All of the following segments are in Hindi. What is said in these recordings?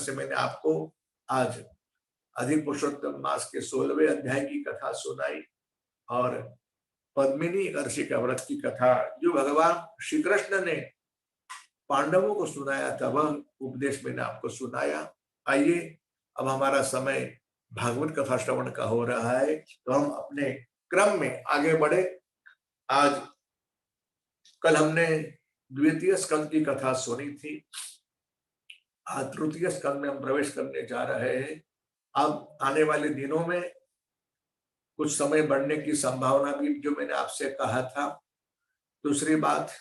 से मैंने आपको आज अधिक पुरुषोत्तम मास के 16वें अध्याय की कथा सुनाई और पद्मिनी एकादशी का व्रत की कथा जो भगवान श्री कृष्ण ने पांडवों को सुनाया था वह उपदेश मैंने आपको सुनाया। आइए अब हमारा समय भागवत कथा श्रवण का हो रहा है, तो हम अपने क्रम में आगे बढ़े। आज कल हमने द्वितीय स्कंद की कथा सुनी थी, आज तृतीय स्कंद में हम प्रवेश करने जा रहे हैं। अब आने वाले दिनों में कुछ समय बढ़ने की संभावना भी जो मैंने आपसे कहा था। दूसरी बात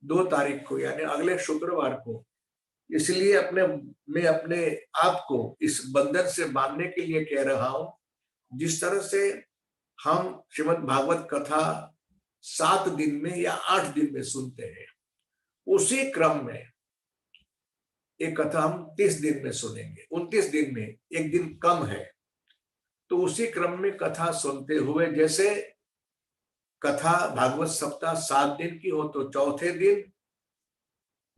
2 तारीख को यानी अगले शुक्रवार को, इसलिए मैं अपने आप को इस बंधन से बांधने के लिए कह रहा हूं। जिस तरह से हम श्रीमद् भागवत कथा 7 दिन में या 8 दिन में सुनते हैं, उसी क्रम में एक कथा हम 30 दिन में सुनेंगे। 29 दिन में एक दिन कम है, तो उसी क्रम में कथा सुनते हुए, जैसे कथा भागवत सप्ताह 7 दिन की हो तो चौथे दिन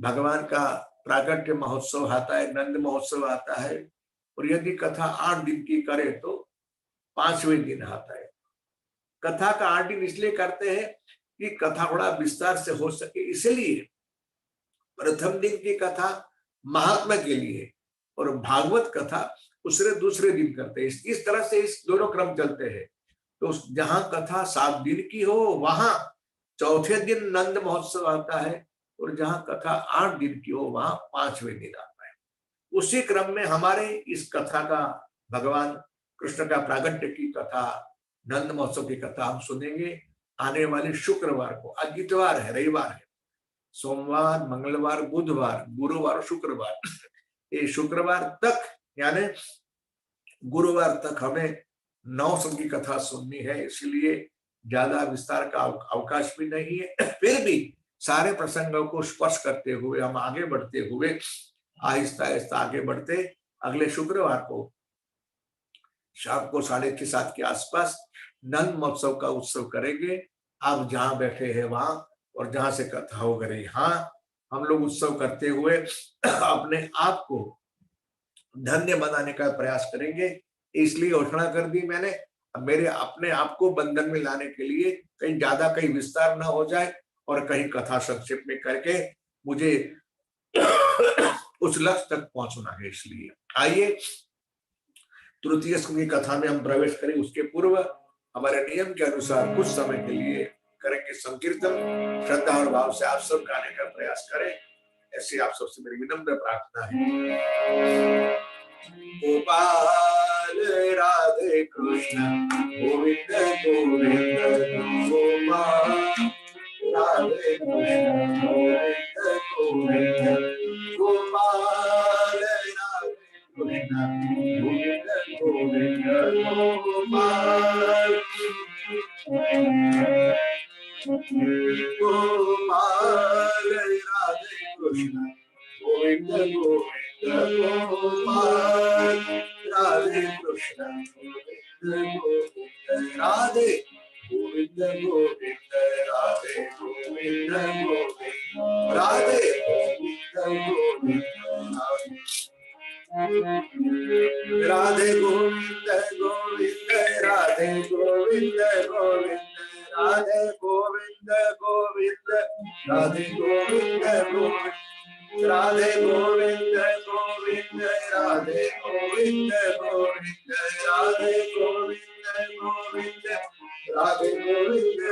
भगवान का प्राकट्य महोत्सव आता है, नंद महोत्सव आता है, और यदि कथा 8 दिन की करे तो 5वें दिन आता है। कथा का 8 दिन इसलिए करते हैं कि कथा बड़ा विस्तार से हो सके, इसलिए प्रथम दिन की कथा महात्मा के लिए और भागवत कथा दूसरे दिन करते हैं। इस तरह से इस दोनों क्रम चलते हैं। तो जहां कथा 7 दिन की हो वहां चौथे दिन नंद महोत्सव आता है, और जहां कथा 8 दिन की हो वहां 5वें दिन आता है। उसी क्रम में हमारे इस कथा का, भगवान कृष्ण का प्रागट्य की कथा, नंद महोत्सव की कथा हम सुनेंगे आने वाले शुक्रवार को। आज इतवार है, रविवार है, सोमवार, मंगलवार, बुधवार, गुरुवार, शुक्रवार। ये शुक्रवार तक यानी गुरुवार तक हमें 9 स्कंद की कथा सुननी है, इसलिए ज्यादा विस्तार का अवकाश भी नहीं है। फिर भी सारे प्रसंगों को स्पर्श करते हुए हम आगे बढ़ते हुए आहिस्ता आहिस्ता आगे बढ़ते अगले शुक्रवार को शाम को 6:30-7 के आसपास नंद महोत्सव का उत्सव करेंगे। आप जहां बैठे हैं वहां, और जहां से कथा हो गई यहाँ हम लोग उत्सव करते हुए अपने आप को धन्य बनाने का प्रयास करेंगे। इसलिए घोषणा कर दी मैंने, मेरे अपने आप को बंधन में लाने के लिए कहीं ज्यादा कहीं विस्तार ना हो जाए और कहीं कथा संक्षेप में करके मुझे उस लक्ष्य तक पहुंचना है। इसलिए आइए तृतीय स्कंद की कथा में हम प्रवेश करें। उसके पूर्व हमारे नियम के अनुसार कुछ समय के लिए करेंगे संकीर्तन। श्रद्धा और भाव से आप सब गाने का प्रयास करें, ऐसे आप सबसे मेरी विनम्र प्रार्थना है। गोपाल राधे कृष्ण गोविंद गोविंद गोपाल राधे कृष्ण गोविंद गोविंद गोपाल राधे कृष्ण गोविंद गोविंद गोपाल गोपाल राधे कृष्ण गोविंद गोविंद गोपाल राधे कृष्ण गोविंद राधे गोविंद गोविंद राधे गोविंद गोविंद राधे गोविंद राधे गोविंद गोविंद राधे गोविंद गोविंद राधे गोविंद गोविंद राधे गोविंद गोविंद राधे गोविंद गोविंद राधे गोविंद गोविंद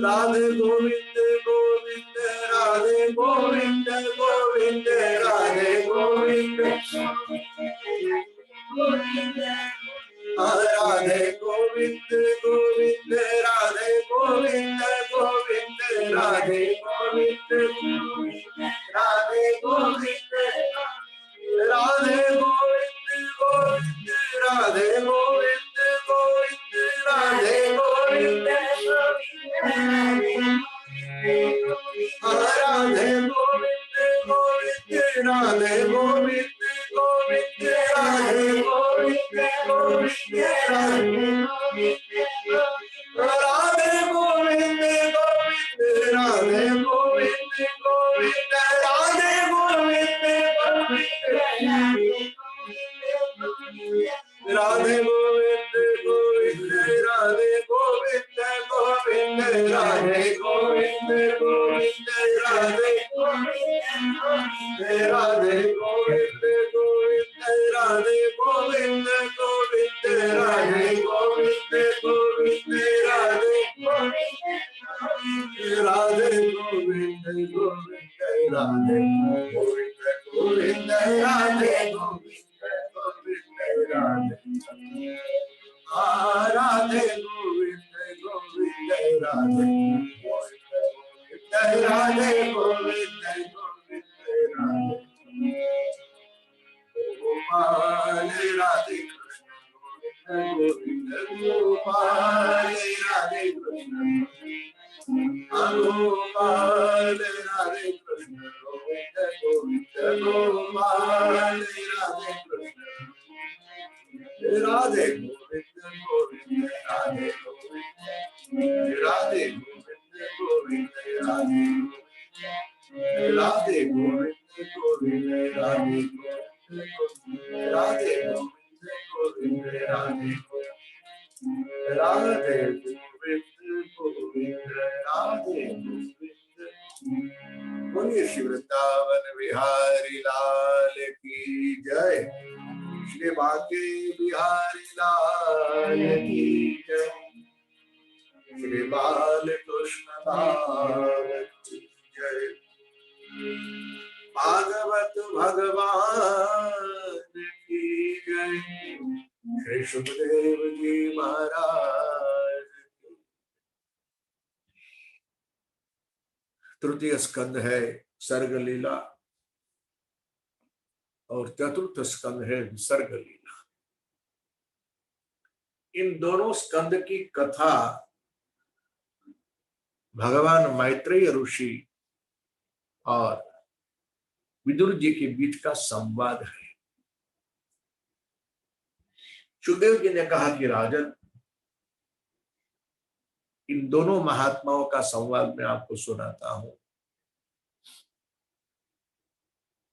राधे गोविंद गोविंद राधे गोविंद गोविंद राधे गोविंद गोविंद राधे गोविंद गोविंद राधे गोविंद राधे गोविंद गोविंद राधे गोविंद गोविंद राधे गोविंद राधे गोविंद राधे गोविंद गोविंद राधे गोविंद गोविंद राधे गोविंद राधे गोविंद गोविंद राधे गोविंद गोविंद राधे गोविंद गोविंद राधे गोविंद गोविंद राधे गोविंद गोविंद राधे गोविंद गोविंद राधे गोविंद गोविंद राधे गोविंद गोविंद राधे गोविंद गोविंद राधे गोविंद राधे गोविंद गोविंद राधे गोविंद गोविंद राधे गोविंद गोविंद राधे राधे गोविंद गोविंद राधे गोविंद गोविंद राधे गोविंद गोविंद राधे राधे गोविंद गोविंद राधे राधे गोविंद गोविंद राधे गोपाल राधे कृष्ण गोविंद गोपाल राधे कृष्ण गोपाल राधे कृष्ण गोविंद गोविंद गोपाल राधे कृष्ण राधे गोविंद गोविंद राधे गोविंद राधे गोविंद गोविंद राधे राधे गोविंद गोविंद राधे राधे गोविंद गोविंद राधे राधे गोविंद गोविंद राधे गोविंद। बोलिए श्री वृंदावन बिहारी लाल की जय, श्री बांके बिहारी लाल की जय, श्री बाल कृष्ण लाल की जय। भागवत भगवान की जय, श्री सुखदेव जी महाराज। तृतीय स्कंद है सर्ग लीला और चतुर्थ स्कंद है विसर्ग लीला। इन दोनों स्कंद की कथा भगवान मैत्रेय ऋषि और विदुर जी के बीच का संवाद है। सुखदेव जी ने कहा कि राजन, इन दोनों महात्माओं का संवाद मैं आपको सुनाता हूं।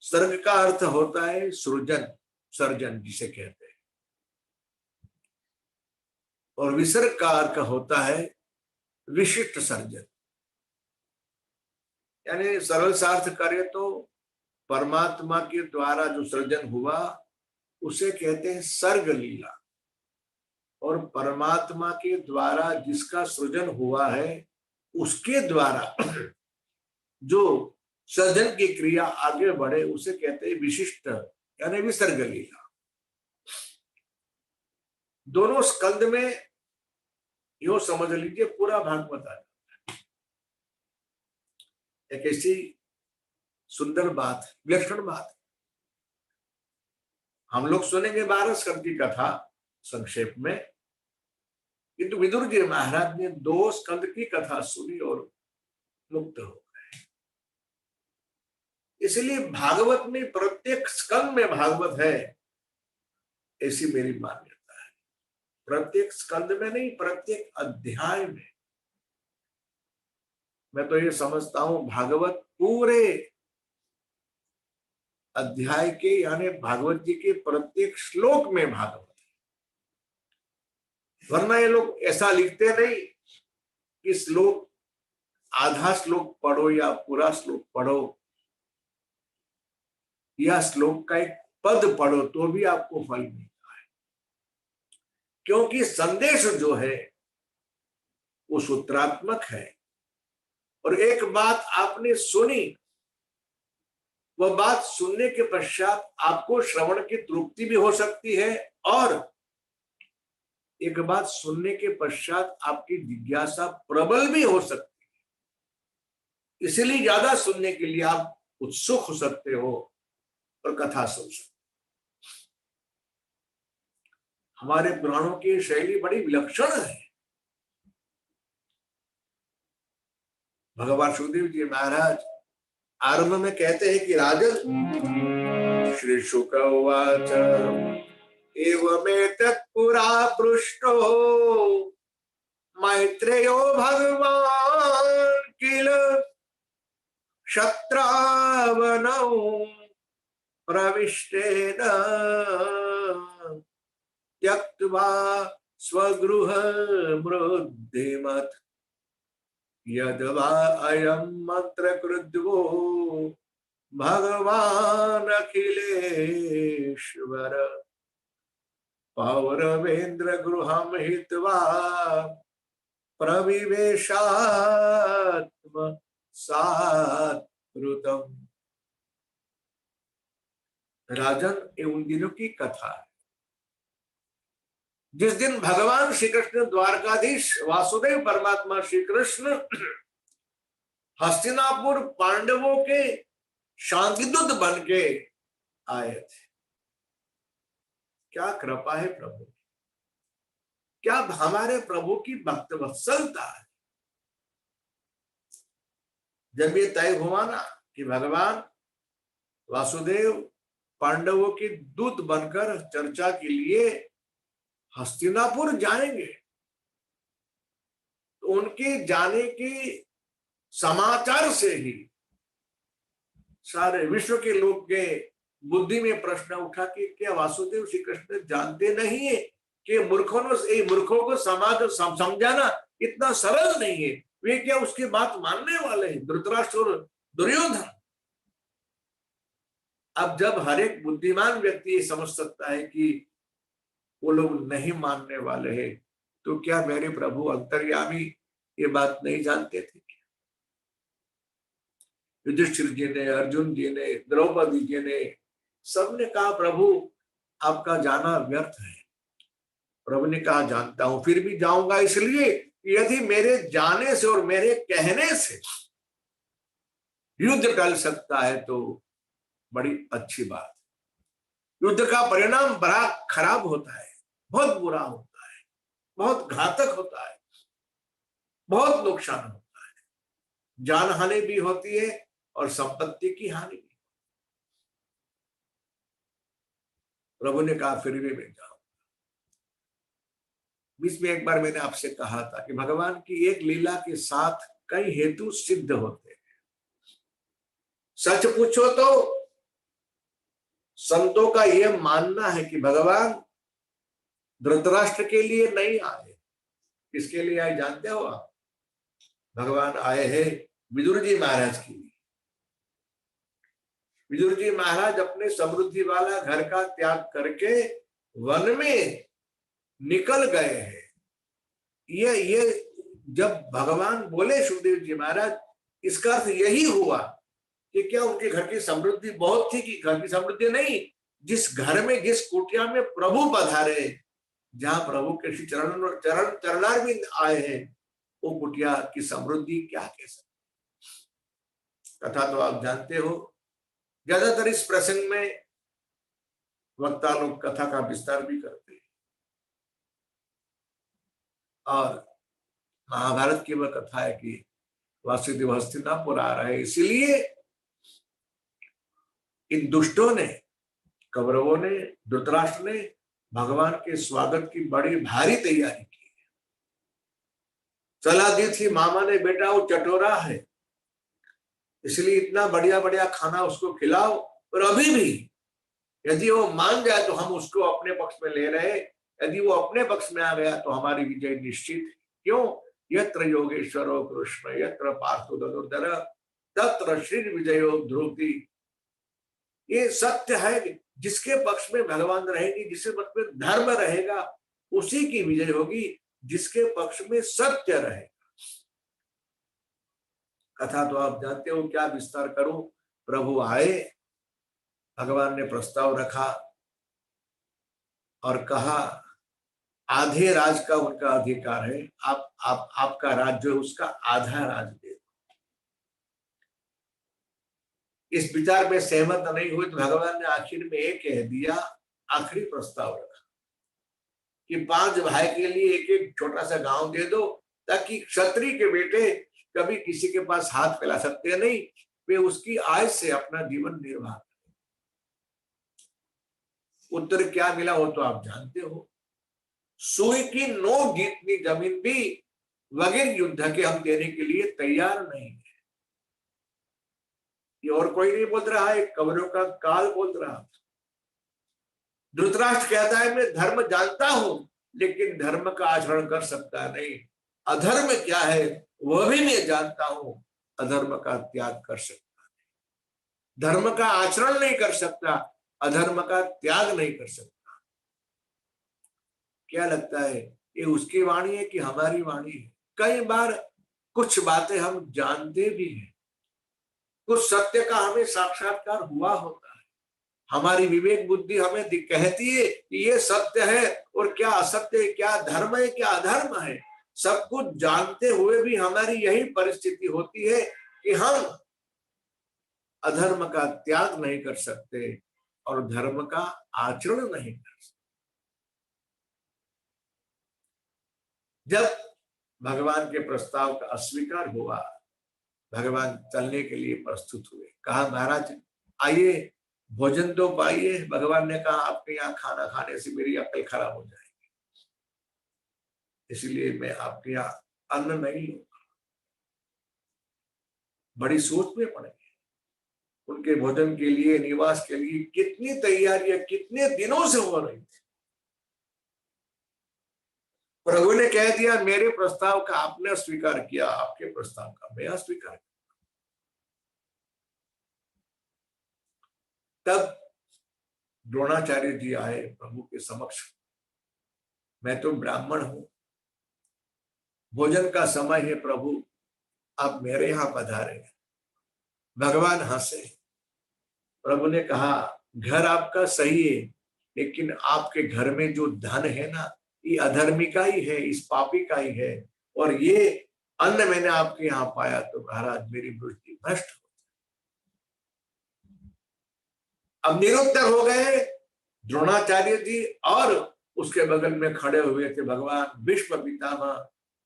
सर्ग का अर्थ होता है सृजन, सर्जन जिसे कहते हैं, और विसर्ग का अर्थ होता है विशिष्ट सर्जन। यानी सरल सार्थ करे तो परमात्मा के द्वारा जो सृजन हुआ उसे कहते हैं सर्ग लीला, और परमात्मा के द्वारा जिसका सृजन हुआ है उसके द्वारा जो सृजन की क्रिया आगे बढ़े उसे कहते हैं विशिष्ट यानी विसर्ग लीला। दोनों स्कंद में यो समझ लीजिए पूरा भागवत आ जाता है। एक ऐसी सुंदर बात, विलक्षण बात। हम लोग सुनेंगे 12 स्कंद की कथा संक्षेप में, किंतु विदुर जी महाराज ने 2 स्कंद की कथा सुनी और मुक्त हो गए। इसलिए भागवत में प्रत्येक स्कंद में भागवत है, ऐसी मेरी मान्यता है। प्रत्येक स्कंद में नहीं, प्रत्येक अध्याय में। मैं तो ये समझता हूं भागवत पूरे अध्याय के यानी भागवत जी के प्रत्येक श्लोक में भागवत है। वरना ये लोग ऐसा लिखते नहीं कि श्लोक, आधा श्लोक पढ़ो या पूरा श्लोक पढ़ो या श्लोक का एक पद पढ़ो तो भी आपको फल मिलता है, क्योंकि संदेश जो है वो सूत्रात्मक है। और एक बात आपने सुनी, वह बात सुनने के पश्चात आपको श्रवण की तृप्ति भी हो सकती है, और एक बात सुनने के पश्चात आपकी जिज्ञासा प्रबल भी हो सकती है। इसलिए ज्यादा सुनने के लिए आप उत्सुक हो सकते हो और कथा सुन सकते। हमारे पुराणों की शैली बड़ी विलक्षण है। भगवान सुखदेव जी महाराज आरंभ में कहते हैं कि राजन, श्री शुक उवाच एवमेतत् पुरा पृष्टो मैत्रेयो भगवान किल शत्रावनौ प्रविष्टेन त्यक्त्वा स्वगृह मृद्धिमत् यद्वा अयं मंत्रकृद्वो भगवान् अखिलेश्वर पौरवेन्द्र गृहं हित्वा प्रविवेशात्म सात्कृतम्। राजन, ये उन दिनों की कथा है जिस दिन भगवान श्री कृष्ण द्वारकाधीश वासुदेव परमात्मा श्री कृष्ण हस्तिनापुर पांडवों के शांतिदूत बन के आए थे। क्या कृपा है प्रभु, क्या हमारे प्रभु की भक्त वत्सलता है। जब ये तय हुआ ना कि भगवान वासुदेव पांडवों के दूत बनकर चर्चा के लिए हस्तिनापुर जाएंगे, तो उनके जाने के समाचार से ही सारे विश्व के लोग के बुद्धि में प्रश्न उठा कि क्या वासुदेव श्री कृष्ण जानते नहीं है कि मूर्खों को समाज समझाना इतना सरल नहीं है। वे क्या उसकी बात मानने वाले हैं, धृतराष्ट्र और दुर्योधन। अब जब हर एक बुद्धिमान व्यक्ति ये समझ सकता है कि वो लोग नहीं मानने वाले हैं, तो क्या मेरे प्रभु अंतर्यामी ये बात नहीं जानते थे? युधिष्ठिर जी ने, अर्जुन जी ने, द्रौपदी जी ने, सबने कहा प्रभु आपका जाना व्यर्थ है। प्रभु ने कहा जानता हूं, फिर भी जाऊंगा, इसलिए यदि मेरे जाने से और मेरे कहने से युद्ध टल सकता है तो बड़ी अच्छी बात। युद्ध का परिणाम बड़ा खराब होता है, बहुत बुरा होता है, बहुत घातक होता है, बहुत नुकसान होता है, जान हानि भी होती है और संपत्ति की हानि भी। प्रभु ने कहा फिर भी मैं जाऊं। बीच में एक बार मैंने आपसे कहा था कि भगवान की एक लीला के साथ कई हेतु सिद्ध होते हैं। सच पूछो तो संतों का यह मानना है कि भगवान धृतराष्ट्र के लिए नहीं आए। किसके लिए आए जानते हो आप? भगवान आए हैं विदुर जी महाराज के लिए। विदुर जी महाराज अपने समृद्धि वाला घर का त्याग करके वन में निकल गए हैं। ये जब भगवान बोले सुखदेव जी महाराज, इसका अर्थ यही हुआ कि क्या उनके घर की समृद्धि बहुत थी कि घर की समृद्धि नहीं, जिस घर में, जिस कुटिया में प्रभु पधारे, जहां प्रभु के श्री चरणारविंद आए हैं, वो कुटिया की समृद्धि क्या कह सकते। कथा तो आप जानते हो। ज्यादातर इस प्रसंग में वक्ता लोग कथा का विस्तार भी करते हैं और महाभारत की वह कथा है कि वासुदेव हस्तिनापुर आ रहे, इसीलिए इन दुष्टों ने, कौरवों ने, धृतराष्ट्र ने भगवान के स्वागत की बड़ी भारी तैयारी की। सलाह दी थी मामा ने, बेटा वो चटोरा है, इसलिए इतना बढ़िया बढ़िया खाना उसको खिलाओ, और अभी भी यदि वो मान जाए तो हम उसको अपने पक्ष में ले रहे, यदि वो अपने पक्ष में आ गया तो हमारी विजय निश्चित है। क्यों? यत्र योगेश्वरो कृष्ण यत्र पार्थो धनुर्धर तत्र श्री विजयो ध्रुवति। ये सत्य है, जिसके पक्ष में भगवान रहेंगे, जिसके पक्ष में धर्म रहेगा, उसी की विजय होगी, जिसके पक्ष में सत्य रहेगा। कथा तो आप जानते हो, क्या विस्तार करूं। प्रभु आए, भगवान ने प्रस्ताव रखा और कहा आधे राज का उनका अधिकार है, आपका राज जो है उसका आधा राज दे। इस विचार में सहमत नहीं हुए तो भगवान ने आखिर में एक कह दिया, आखिरी प्रस्ताव रखा कि 5 भाई के लिए एक एक छोटा सा गांव दे दो, ताकि क्षत्रिय के बेटे कभी किसी के पास हाथ फैला सकते नहीं, वे उसकी आय से अपना जीवन निर्वाह करें। उत्तर क्या मिला हो तो आप जानते हो। सुई की नोक जितनी जमीन भी बगैर युद्ध के हम देने के लिए तैयार नहीं है। ये और कोई नहीं बोल रहा है, कौरवों का काल बोल रहा था। धृतराष्ट्र कहता है मैं धर्म जानता हूं लेकिन धर्म का आचरण कर सकता नहीं, अधर्म क्या है वह भी मैं जानता हूं, अधर्म का त्याग कर सकता नहीं, धर्म का आचरण नहीं कर सकता, अधर्म का त्याग नहीं कर सकता। क्या लगता है ये उसकी वाणी है कि हमारी वाणी है? कई बार कुछ बातें हम जानते भी हैं, कुछ सत्य का हमें साक्षात्कार हुआ होता है, हमारी विवेक बुद्धि हमें कहती है कि ये सत्य है और क्या असत्य है, क्या धर्म है क्या अधर्म है। सब कुछ जानते हुए भी हमारी यही परिस्थिति होती है कि हम अधर्म का त्याग नहीं कर सकते और धर्म का आचरण नहीं कर सकते। जब भगवान के प्रस्ताव का अस्वीकार हुआ, भगवान चलने के लिए प्रस्तुत हुए, कहा महाराज आइए भोजन तो पाइए। भगवान ने कहा आपके यहाँ खाना खाने से मेरी अकल खराब हो जाएगी, इसलिए मैं आपके यहाँ अन्न नहीं लूंगा। बड़ी सोच में पड़े, उनके भोजन के लिए, निवास के लिए कितनी तैयारियां कितने दिनों से हो रही थी। प्रभु ने कह दिया मेरे प्रस्ताव का आपने स्वीकार किया, आपके प्रस्ताव का मैं अस्वीकार किया। तब द्रोणाचार्य जी आए प्रभु के समक्ष, मैं तो ब्राह्मण हूं, भोजन का समय है प्रभु, आप मेरे यहां पधारे। भगवान हंसे। प्रभु ने कहा घर आपका सही है लेकिन आपके घर में जो धन है ना ये अधर्मी का ही है, इस पापी का ही है, और ये अन्न मैंने आपके यहाँ पाया तो महाराज मेरी दृष्टि भ्रष्ट हो। अब निरुत्तर हो गए द्रोणाचार्य जी, और उसके बगल में खड़े हुए थे भगवान भीष्म पितामह,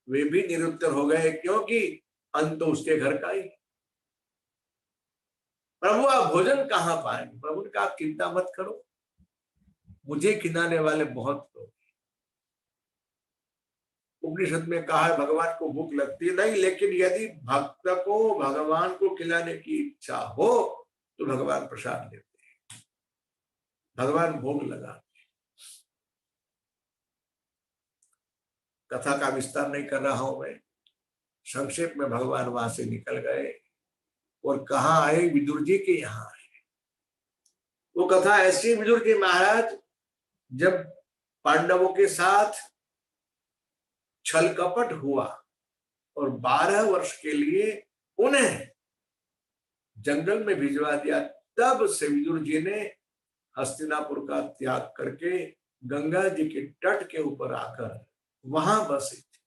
वे भी निरुत्तर हो गए क्योंकि अन्न तो उसके घर का ही। प्रभु आप भोजन कहाँ पाएंगे? प्रभु ने कहा चिंता मत करो, मुझे खिलाने वाले बहुत लोग। उपनिषद में कहा है भगवान को भूख लगती नहीं, लेकिन यदि भक्त को भगवान को खिलाने की इच्छा हो तो भगवान प्रसाद देते हैं, भगवान भोग लगाते। कथा का विस्तार नहीं कर रहा हूं मैं, संक्षेप में भगवान वहां से निकल गए और कहाँ आए? विदुर जी के यहाँ आए। वो कथा ऐसी, विदुर जी महाराज जब पांडवों के साथ छल कपट हुआ और 12 वर्ष के लिए उन्हें जंगल में भिजवा दिया, तब से विदुर जी ने हस्तिनापुर का त्याग करके गंगा जी के तट के ऊपर आकर वहां बसे थे।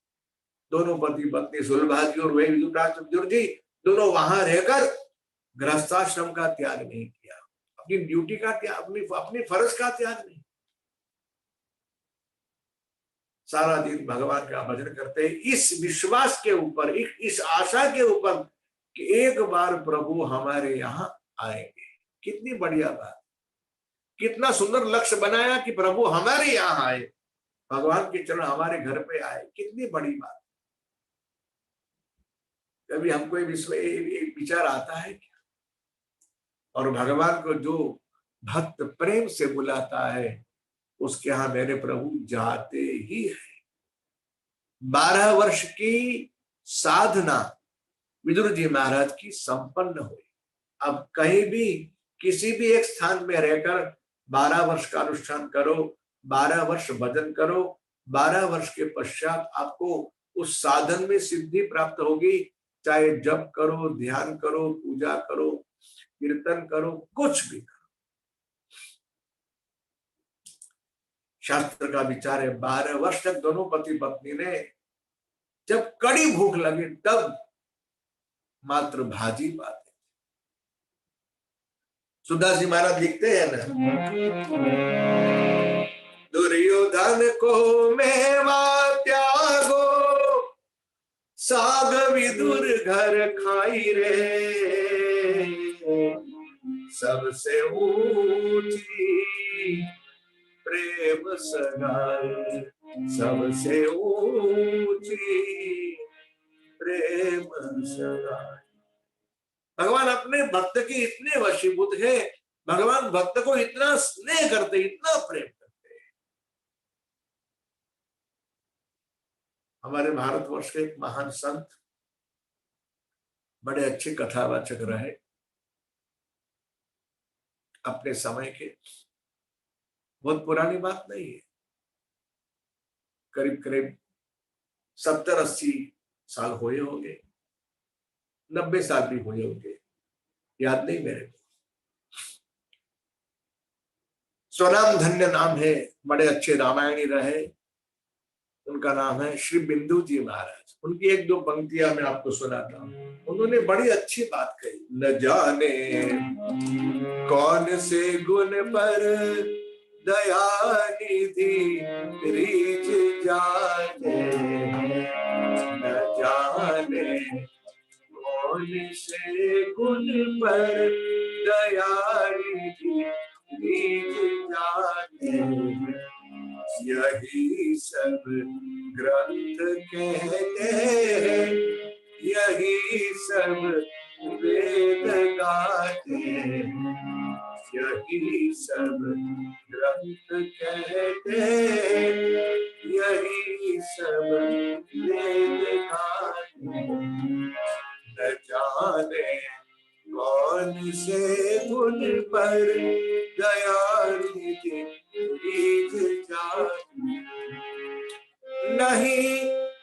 दोनों पति पत्नी सुलभा जी और वही विदुर जी दोनों वहां रहकर गृहस्थाश्रम का त्याग नहीं किया, अपनी ड्यूटी का त्याग, अपनी फर्ज का त्याग नहीं। सारा दिन भगवान का भजन करते हैं इस विश्वास के ऊपर, इस आशा के ऊपर कि एक बार प्रभु हमारे यहाँ आएंगे। कितनी बढ़िया बात, कितना सुंदर लक्ष्य बनाया कि प्रभु हमारे यहाँ आए, भगवान के चरण हमारे घर पे आए, कितनी बड़ी बात। कभी हमको एक विचार आता है क्या? और भगवान को जो भक्त प्रेम से बुलाता है उसके यहाँ मेरे प्रभु जाते ही है। 12 वर्ष की साधना विदुर जी महाराज की संपन्न हुई। अब कहीं भी किसी भी एक स्थान में रहकर 12 वर्ष का अनुष्ठान करो, 12 वर्ष भजन करो, 12 वर्ष के पश्चात आपको उस साधन में सिद्धि प्राप्त होगी। चाहे जप करो, ध्यान करो, पूजा करो, कीर्तन करो, कुछ भी करो। शास्त्र का विचार है 12 वर्ष तक दोनों पति पत्नी ने जब कड़ी भूख लगी तब मात्र भाजी पाते। सुदास जी महाराज लिखते हैं ना, दुर्योधन को मेवा त्यागो, साग विदुर घर खाई रे, सबसे ऊंची प्रेम सगाई, सबसे ऊंची प्रेम सगाई। भगवान अपने भक्त के इतने वशीभूत है, भगवान भक्त को इतना स्नेह करते, इतना प्रेम करते हैं। हमारे भारतवर्ष के एक महान संत, बड़े अच्छे कथावाचक रहे अपने समय के, बहुत पुरानी बात नहीं है, करीब करीब 70-80 साल हुए होंगे, 90 साल भी हुए होंगे, याद नहीं मेरे को। स्वनाम धन्य नाम है, बड़े अच्छे रामायणी रहे। उनका नाम है श्री बिंदु जी महाराज। उनकी एक दो पंक्तियां मैं आपको सुनाता हूँ। उन्होंने बड़ी अच्छी बात कही। न जाने कौन से गुण पर दया निधि रीझ जाने, न जाने कौन से गुण पर दया निधि रीझ जाने, यही सब ग्रंथ कहते हैं, यही सब वेद गाते हैं, यही सब ग्रंथ कहते हैं, यही सब वेद गाते हैं। न जाने कौन से गुण पर दया निधि रीझ जाती, नहीं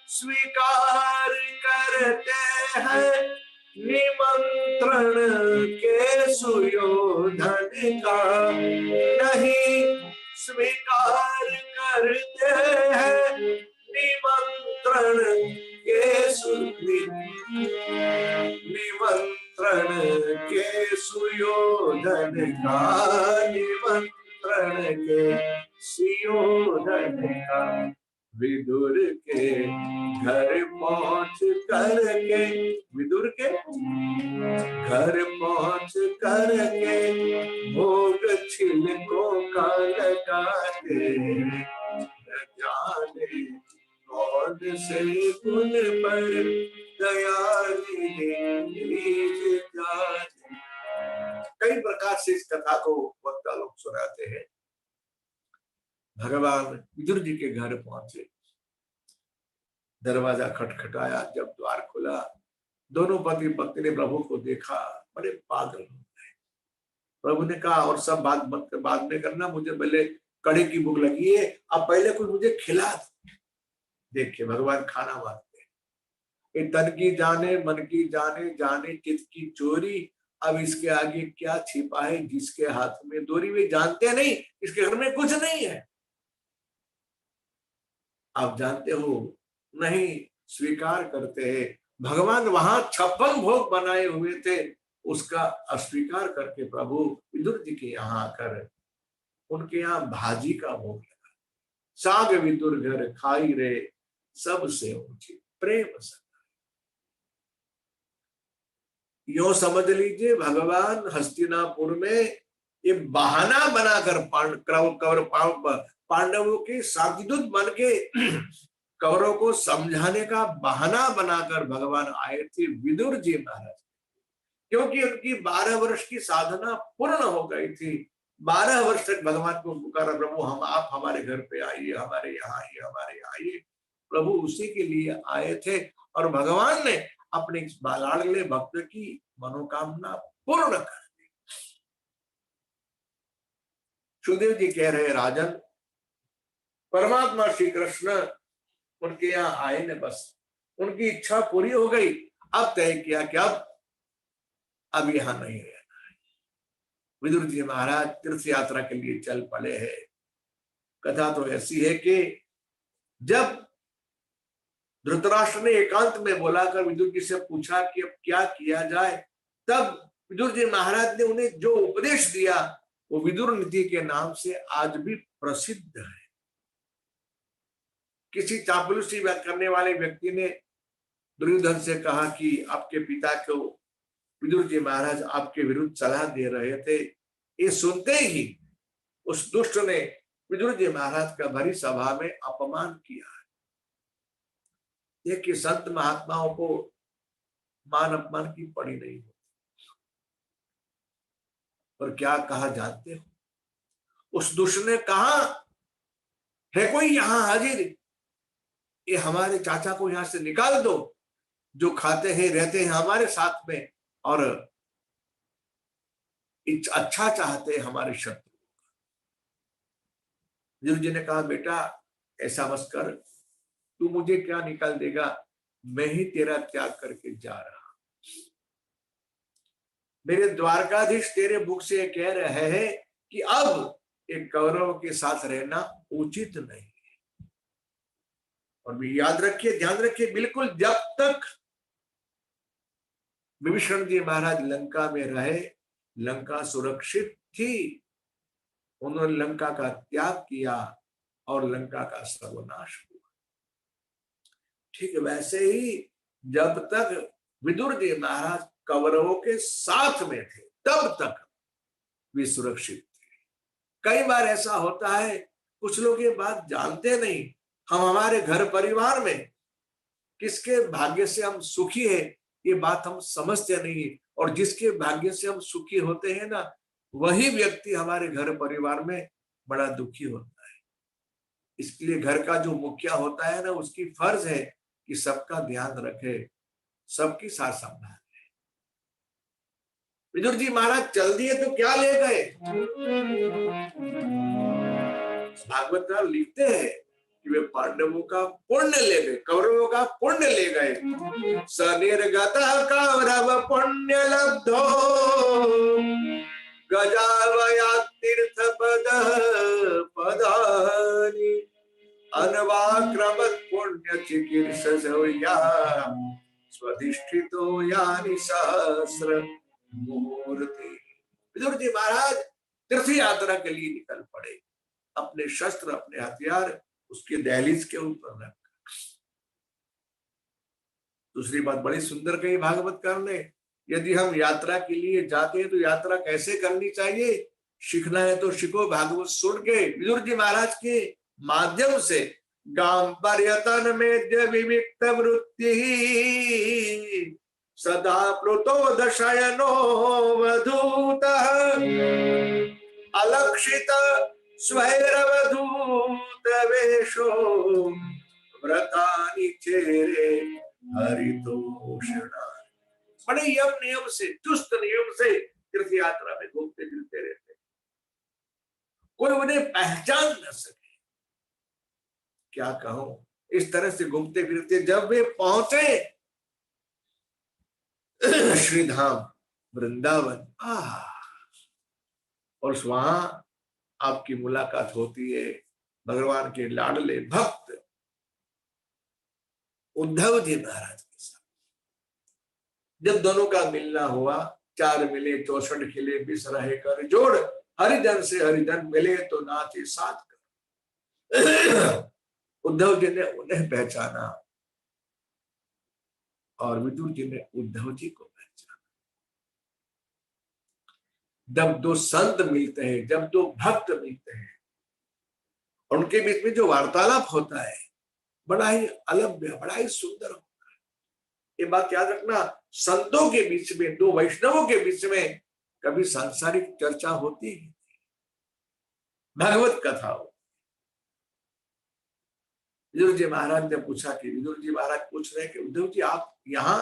स्वीकार करते हैं निमंत्रण के सुयोधन का, नहीं स्वीकार करते हैं निमंत्रण के निमंत्रण के सुयोधन का, निमंत्रण के सुयोधन का। विदुर के घर पहुंच करके, विदुर के घर पहुंच करके भोग छिलकों का लगाते, न जाने कौन से गुण पर दया रीझ जाती। कई प्रकार से इस कथा को वक्ता लोग सुनाते हैं। भगवान विदुर जी के घर पहुंचे, दरवाजा खटखटाया, जब द्वार खुला, दोनों पति पत्नी ने प्रभु को देखा, बड़े पागल हो गए। प्रभु ने कहा और सब बात मत बाद में करना, मुझे पहले कड़े की भूख लगी है, अब पहले कुछ मुझे खिला दो। देखिए भगवान खाना मांगते हैं। तन की जाने मन की जाने, जाने चित्त की चोरी, अब इसके आगे क्या छिपा है जिसके हाथ में डोरी, वे जानते नहीं इसके घर में कुछ नहीं है। आप जानते हो नहीं स्वीकार करते हैं। भगवान वहां 56 भोग बनाए हुए थे, उसका अस्वीकार करके प्रभु विदुर जी के यहाँ आकर उनके यहाँ भाजी का भोग लगा। साग विदुर घर खाई रे सबसे ऊंची प्रेम से। यो समझ लीजिए भगवान हस्तिनापुर में ये बहाना बनाकर पांडवों के साथीदूत बन के कौरवों को समझाने का बहाना बनाकर भगवान आए थे विदुर जी महाराज, क्योंकि उनकी 12 वर्ष की साधना पूर्ण हो गई थी। 12 वर्ष तक भगवान को पुकारा, प्रभु हम आप हमारे घर पे आइए, हमारे यहाँ आइए, हमारे यहाँ आइए। प्रभु उसी के लिए आए थे और भगवान ने अपने इस लाडले भक्त की मनोकामना पूर्ण कर दी। सुखदेव जी कह रहे राजन, परमात्मा श्री कृष्ण उनके यहाँ आए ने, बस उनकी इच्छा पूरी हो गई। अब तय किया कि अब यहां नहीं रहना है। विदुर जी महाराज तीर्थ यात्रा के लिए चल पड़े हैं। कथा तो ऐसी है कि जब धृतराष्ट्र ने एकांत में बुलाकर विदुर जी से पूछा कि अब क्या किया जाए, तब विदुर जी महाराज ने उन्हें जो उपदेश दिया वो विदुर नीति के नाम से आज भी प्रसिद्ध है। किसी चापलूसी करने वाले व्यक्ति ने दुर्योधन से कहा कि आपके पिता को विदुर जी महाराज आपके विरुद्ध सलाह दे रहे थे। ये सुनते ही उस दुष्ट ने विदुर जी महाराज का भरी सभा में अपमान किया। देखिए संत महात्माओं को मान अपमान की पड़ी नहीं होती। और क्या कहा जानते हो? उस दुष्ट ने कहा, है कोई यहां हाजिर? ये हमारे चाचा को यहां से निकाल दो, जो खाते हैं रहते हैं हमारे साथ में और अच्छा चाहते हैं हमारे शत्रु। विदुर जी ने कहा, बेटा ऐसा मत कर, तू मुझे क्या निकाल देगा, मैं ही तेरा त्याग करके जा रहा। मेरे द्वारकाधीश तेरे मुख से कह रहे हैं कि अब एक कौरव के साथ रहना उचित नहीं है। और भी याद रखिए, ध्यान रखिए, बिल्कुल जब तक विभीषण जी महाराज लंका में रहे, लंका सुरक्षित थी। उन्होंने लंका का त्याग किया और लंका का सर्वनाश हुआ। ठीक वैसे ही जब तक विदुर जी महाराज कौरवों के साथ में थे, तब तक वे सुरक्षित थे। कई बार ऐसा होता है, कुछ लोग ये बात जानते नहीं, हम हमारे घर परिवार में किसके भाग्य से हम सुखी है ये बात हम समझते नहीं, और जिसके भाग्य से हम सुखी होते हैं ना, वही व्यक्ति हमारे घर परिवार में बड़ा दुखी होता है। इसलिए घर का जो मुखिया होता है ना, उसकी फर्ज है कि सबका ध्यान रखे, सबकी साथ संभाले। विदुर जी महाराज चल दिए तो क्या ले गए? भागवत लिखते हैं कि वे पांडवों का पुण्य ले गए, कौरवों का पुण्य ले गए। सनिर्गत कौरव पुण्य लब्धो गजावया तीर्थ पद पदानि अनवाक्रमत पुण्य चिकीर्षया स्वधिष्ठितो यानि सहस्र मूर्ति। विदुर जी महाराज तीर्थ यात्रा के लिए निकल पड़े, अपने शस्त्र अपने हथियार उसके दहलीज के ऊपर रख। दूसरी बात बड़ी सुंदर कही भागवतकार ने, यदि हम यात्रा के लिए जाते हैं तो यात्रा कैसे करनी चाहिए, सीखना है तो सीखो भागवत सुन के। विदुर जी महाराज के माध्यम से गाम पर्यटन में विविक्त वृत्ति सदा प्लुतो दशयनो वधूत अलक्षित स्वैरवधूत वेशो व्रतानि चेरे हरितोषण। बड़े यम नियम से, चुस्त नियम से तीर्थ यात्रा में घूमते फिरते रहते, कोई उन्हें पहचान न सके। क्या कहूं, इस तरह से घूमते फिरते जब वे पहुंचे श्रीधाम वृंदावन, और वहां आपकी मुलाकात होती है भगवान के लाडले भक्त उद्धव जी महाराज के साथ। जब दोनों का मिलना हुआ, 4 मिले 64 खिले बिस रहे कर जोड़, हरिजन से हरिजन मिले तो नाचे साथ कर। उद्धव जी ने उन्हें पहचाना और विदुर जी ने उद्धव जी को पहचाना। जब दो संत मिलते हैं, जब दो भक्त मिलते हैं, उनके बीच में जो वार्तालाप होता है बड़ा ही अलग, बड़ा ही सुंदर होता है। ये बात याद रखना, संतों के बीच में, दो वैष्णवों के बीच में कभी सांसारिक चर्चा होती है, भागवत कथा हो। विदुर जी महाराज ने पूछा कि विदुर जी महाराज पूछ रहे हैं कि उद्धव जी आप यहाँ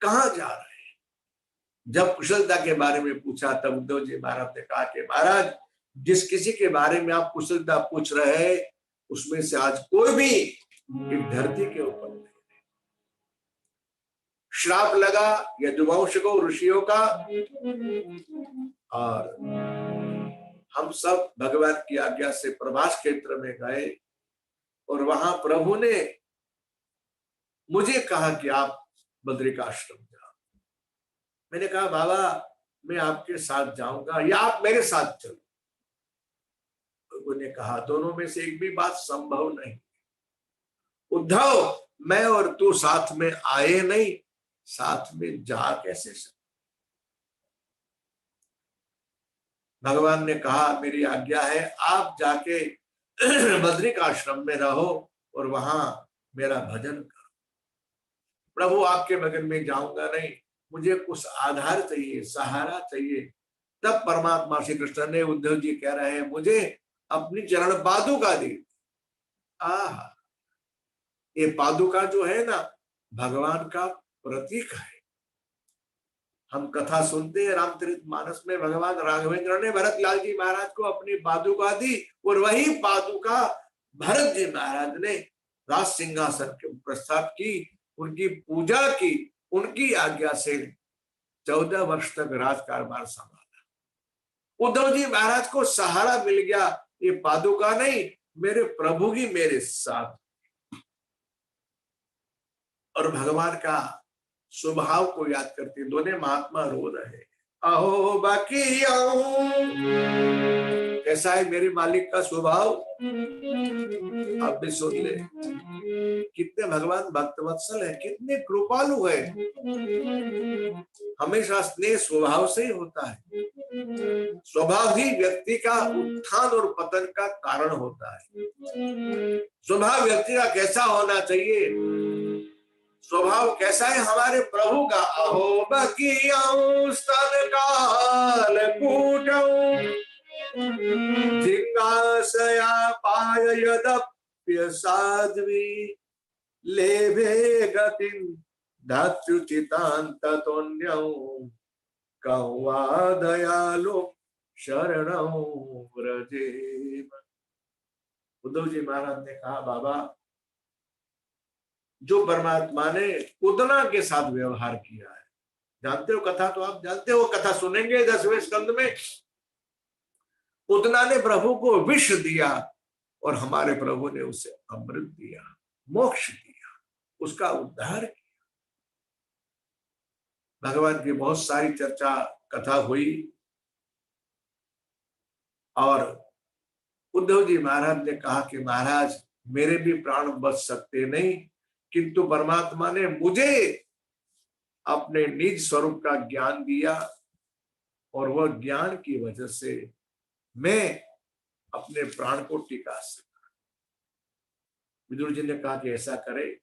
कहाँ जा रहे हैं? जब कुशलता के बारे में पूछा तब उद्धव जी महाराज ने कहा कि महाराज जिस किसी के बारे में आप कुशलता पूछ रहे हैं उसमें से आज कोई भी एक धरती के ऊपर नहीं। श्राप लगा यदुवंश को, ऋषियों का, और हम सब भगवान की आज्ञा से प्रभास क्षेत्र में गए और वहां प्रभु ने मुझे कहा कि आप बद्रिकाश्रम जाओ। मैंने कहा बाबा मैं आपके साथ जाऊंगा या आप मेरे साथ चलो। प्रभु ने कहा दोनों में से एक भी बात संभव नहीं। उद्धव मैं और तू साथ में आए नहीं, साथ में जा कैसे सकते? भगवान ने कहा मेरी आज्ञा है आप जाके बद्रिक आश्रम में रहो और वहां मेरा भजन करो। प्रभु आपके बगल में जाऊंगा नहीं, मुझे कुछ आधार चाहिए, सहारा चाहिए, तब परमात्मा श्री कृष्ण ने, उद्धव जी कह रहे हैं, मुझे अपनी चरण पादुका दी। आह, ये पादुका जो है ना, भगवान का प्रतीक है। हम कथा सुनते हैं रामचरितमानस में, भगवान राघवेंद्र ने भरत लाल जी महाराज को अपनी पादुका दी, और वही पादुका भरत जी महाराज ने राज सिंहासन के प्रस्थाप की, उनकी पूजा की, उनकी आज्ञा से 14 वर्ष तक राजकारभार संभाला। उद्धव जी महाराज को सहारा मिल गया, ये पादुका नहीं, मेरे प्रभु ही मेरे साथ। और भगवान का स्वभाव को याद करते दोनों महात्मा रो रहे, अहो बाकी कैसा है मेरे मालिक का स्वभाव, आप भी सुन ले। कितने भगवान भक्तवत्सल है, कितने कृपालु है, हमेशा स्नेह स्वभाव से ही होता है। स्वभाव ही व्यक्ति का उत्थान और पतन का कारण होता है। स्वभाव व्यक्ति का कैसा होना चाहिए, स्वभाव कैसा है हमारे प्रभु का, अहो बकियां स्तन काल कूटं जिज्ञासया पाय यदप्य साध्वी लेभे गतिं धात्युचितान्ततोऽन्यं कौवा दयालु शरणं व्रजेम। उद्धव जी महाराज ने कहा, बाबा जो परमात्मा ने उदना के साथ व्यवहार किया है, जानते हो कथा, तो आप जानते हो, कथा सुनेंगे 10वें स्कंद में। उदना ने प्रभु को विष दिया और हमारे प्रभु ने उसे अमृत दिया, मोक्ष दिया, उसका उद्धार किया। भगवान की बहुत सारी चर्चा कथा हुई और उद्धव जी महाराज ने कहा कि महाराज मेरे भी प्राण बच सकते नहीं, किंतु परमात्मा ने मुझे अपने निज स्वरूप का ज्ञान दिया और वह ज्ञान की वजह से मैं अपने प्राण को टिका सका। विदुर जी ने कहा कि ऐसा करे,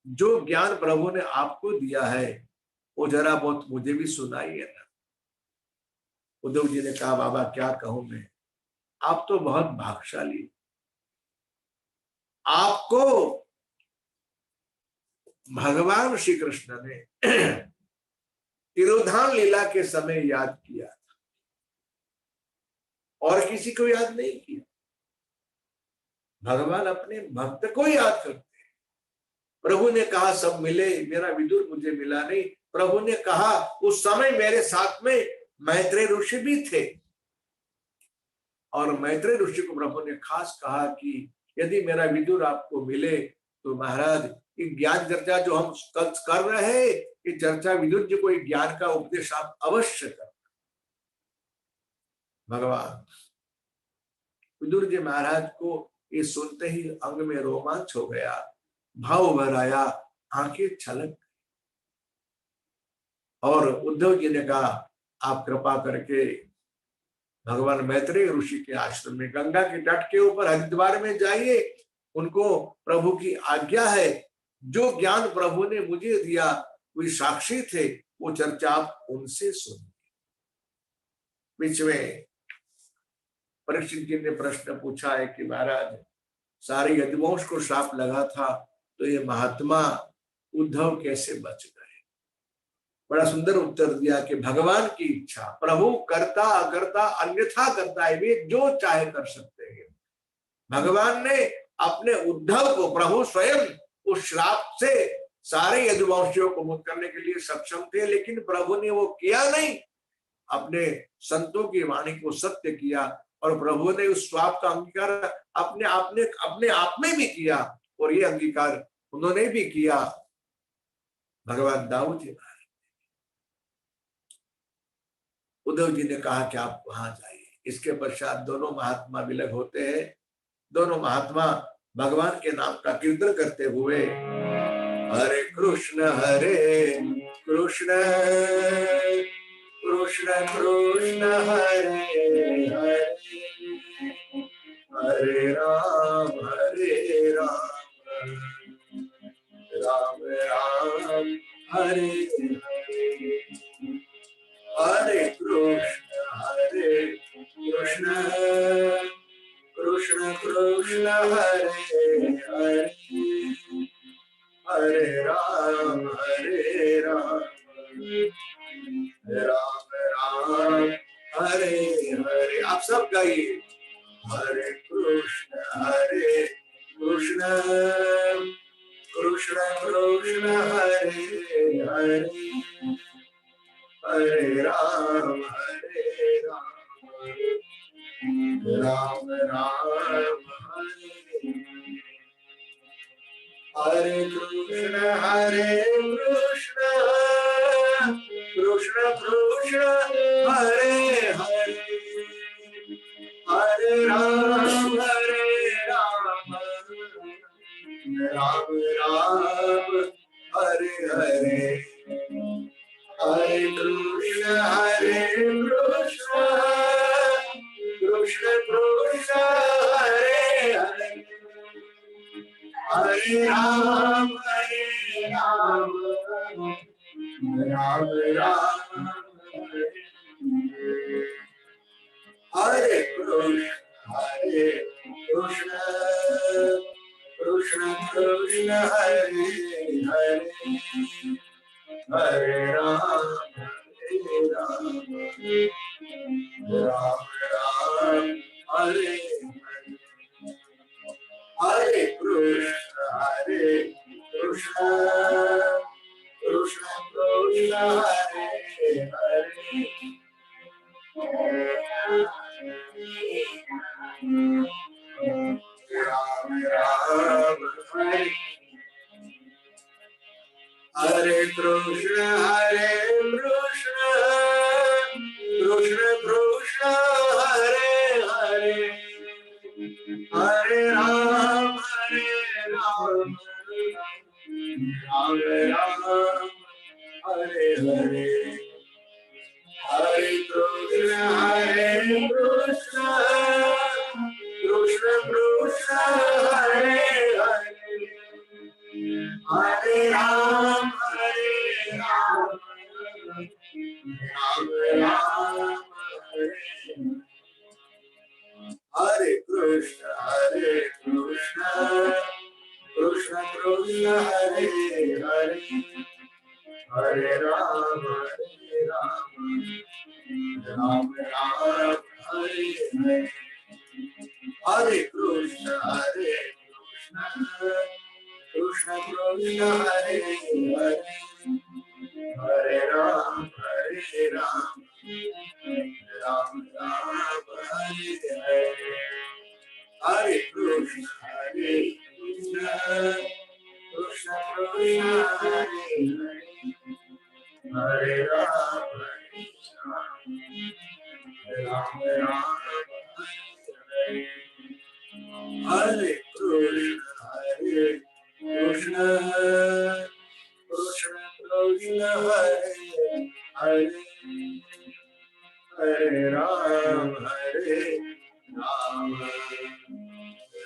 जो ज्ञान प्रभु ने आपको दिया है वो जरा बहुत मुझे भी सुनाइए ना। उद्धव जी ने कहा, बाबा क्या कहूं मैं, आप तो बहुत भाग्यशाली, आपको भगवान श्री कृष्ण ने तिरोधान लीला के समय याद किया था और किसी को याद नहीं किया। भगवान अपने भक्त को याद करते हैं। प्रभु ने कहा सब मिले, मेरा विदुर मुझे मिला नहीं। प्रभु ने कहा उस समय मेरे साथ में मैत्रेय ऋषि भी थे और मैत्रेय ऋषि को प्रभु ने खास कहा कि यदि मेरा विदुर आपको मिले तो महाराज ये ज्ञान चर्चा जो हम कर रहे हैं, ये चर्चा विदुर जी को ज्ञान का उपदेश आप अवश्य करना। भगवान विदुर जी महाराज को ये सुनते ही अंग में रोमांच हो गया, भाव भर आया, आंखें छलक। और उद्धव जी ने कहा आप कृपा करके भगवान मैत्रेय ऋषि के आश्रम में गंगा के तट के ऊपर हरिद्वार में जाइए, उनको प्रभु की आज्ञा है, जो ज्ञान प्रभु ने मुझे दिया वे साक्षी थे, वो चर्चा आप उनसे सुनिए। बीच में परीक्षित जी ने प्रश्न पूछा है कि महाराज सारे यदुवंश को श्राप लगा था तो ये महात्मा उद्धव कैसे बच गए। बड़ा सुंदर उत्तर दिया कि भगवान की इच्छा, प्रभु करता अकर्ता अन्यथा करता है, वे जो चाहे कर सकते हैं। भगवान ने अपने उद्धव को, प्रभु स्वयं उस श्राप से सारे यदुवंशियों को मुक्त करने के लिए सक्षम थे, लेकिन प्रभु ने वो किया नहीं, अपने संतों की वाणी को सत्य किया और प्रभु ने उस श्राप का अंगीकार अपने आप में भी किया और ये अंगीकार उन्होंने भी किया। भगवान दाऊद जी महाराज, उद्धव जी ने कहा कि आप वहां जाइए। इसके पश्चात दोनों महात्मा विलग होते हैं। दोनों महात्मा भगवान के नाम का कीर्तन करते हुए हरे कृष्ण कृष्ण कृष्ण हरे हरे हरे राम राम राम हरे हरे हरे कृष्ण कृष्ण कृष्ण हरे हरे, हरे राम राम राम हरे हरे। आप सब गाइए, हरे कृष्ण कृष्ण कृष्ण हरे हरे, हरे राम राम राम हरे हरे कृष्ण कृष्ण कृष्ण हरे हरे, हरे राम राम राम हरे हरे, हरे कृष्ण कृष्ण कृष्ण हरे हरे, हरे राम राम राम हरे कृष्ण कृष्ण कृष्ण हरे हरे, हरे राम राम राम हरे हरे कृष्ण कृष्ण कृष्ण हरे हरे, राम राम हरे, हरे कृष्ण कृष्ण कृष्ण हरे हरे, हरे राम राम राम हरे हरे, हरे कृष्ण कृष्ण कृष्ण हरे हरे, हरे राम राम हरे, हरे कृष्ण कृष्ण कृष्ण हरे हरे, हरे राम राम राम हरे हरे, हरे कृष्ण कृष्ण कृष्ण हरे हरे, हरे राम राम राम हरे हरे, हरे कृष्ण कृष्ण कृष्ण हरे हरे, हरे राम राम हरे हरे, हरे कृष्ण कृष्ण कृष्ण हरे हरे, हरे राम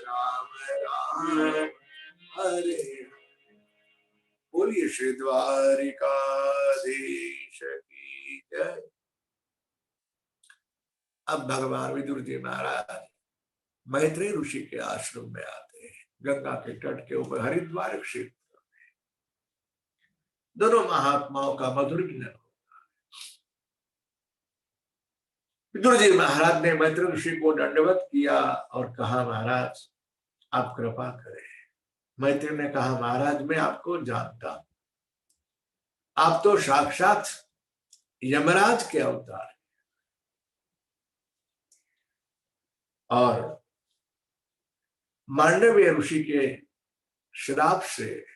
राम राम हरे। बोलिए श्री द्वारिकाधीश की जय। अब भगवान विदुर जी महाराज मैत्रेय ऋषि के आश्रम में आते हैं, गंगा के तट के ऊपर हरिद्वार क्षेत्र। दोनों महात्माओं का मधुर मिलन होता है। विदुर जी महाराज ने मैत्रेय ऋषि को दंडवत किया और कहा, महाराज आप कृपा करें। मैत्रेय ने कहा, महाराज मैं आपको जानता हूं, आप तो साक्षात यमराज के अवतार और मांडव्य ऋषि के श्राप से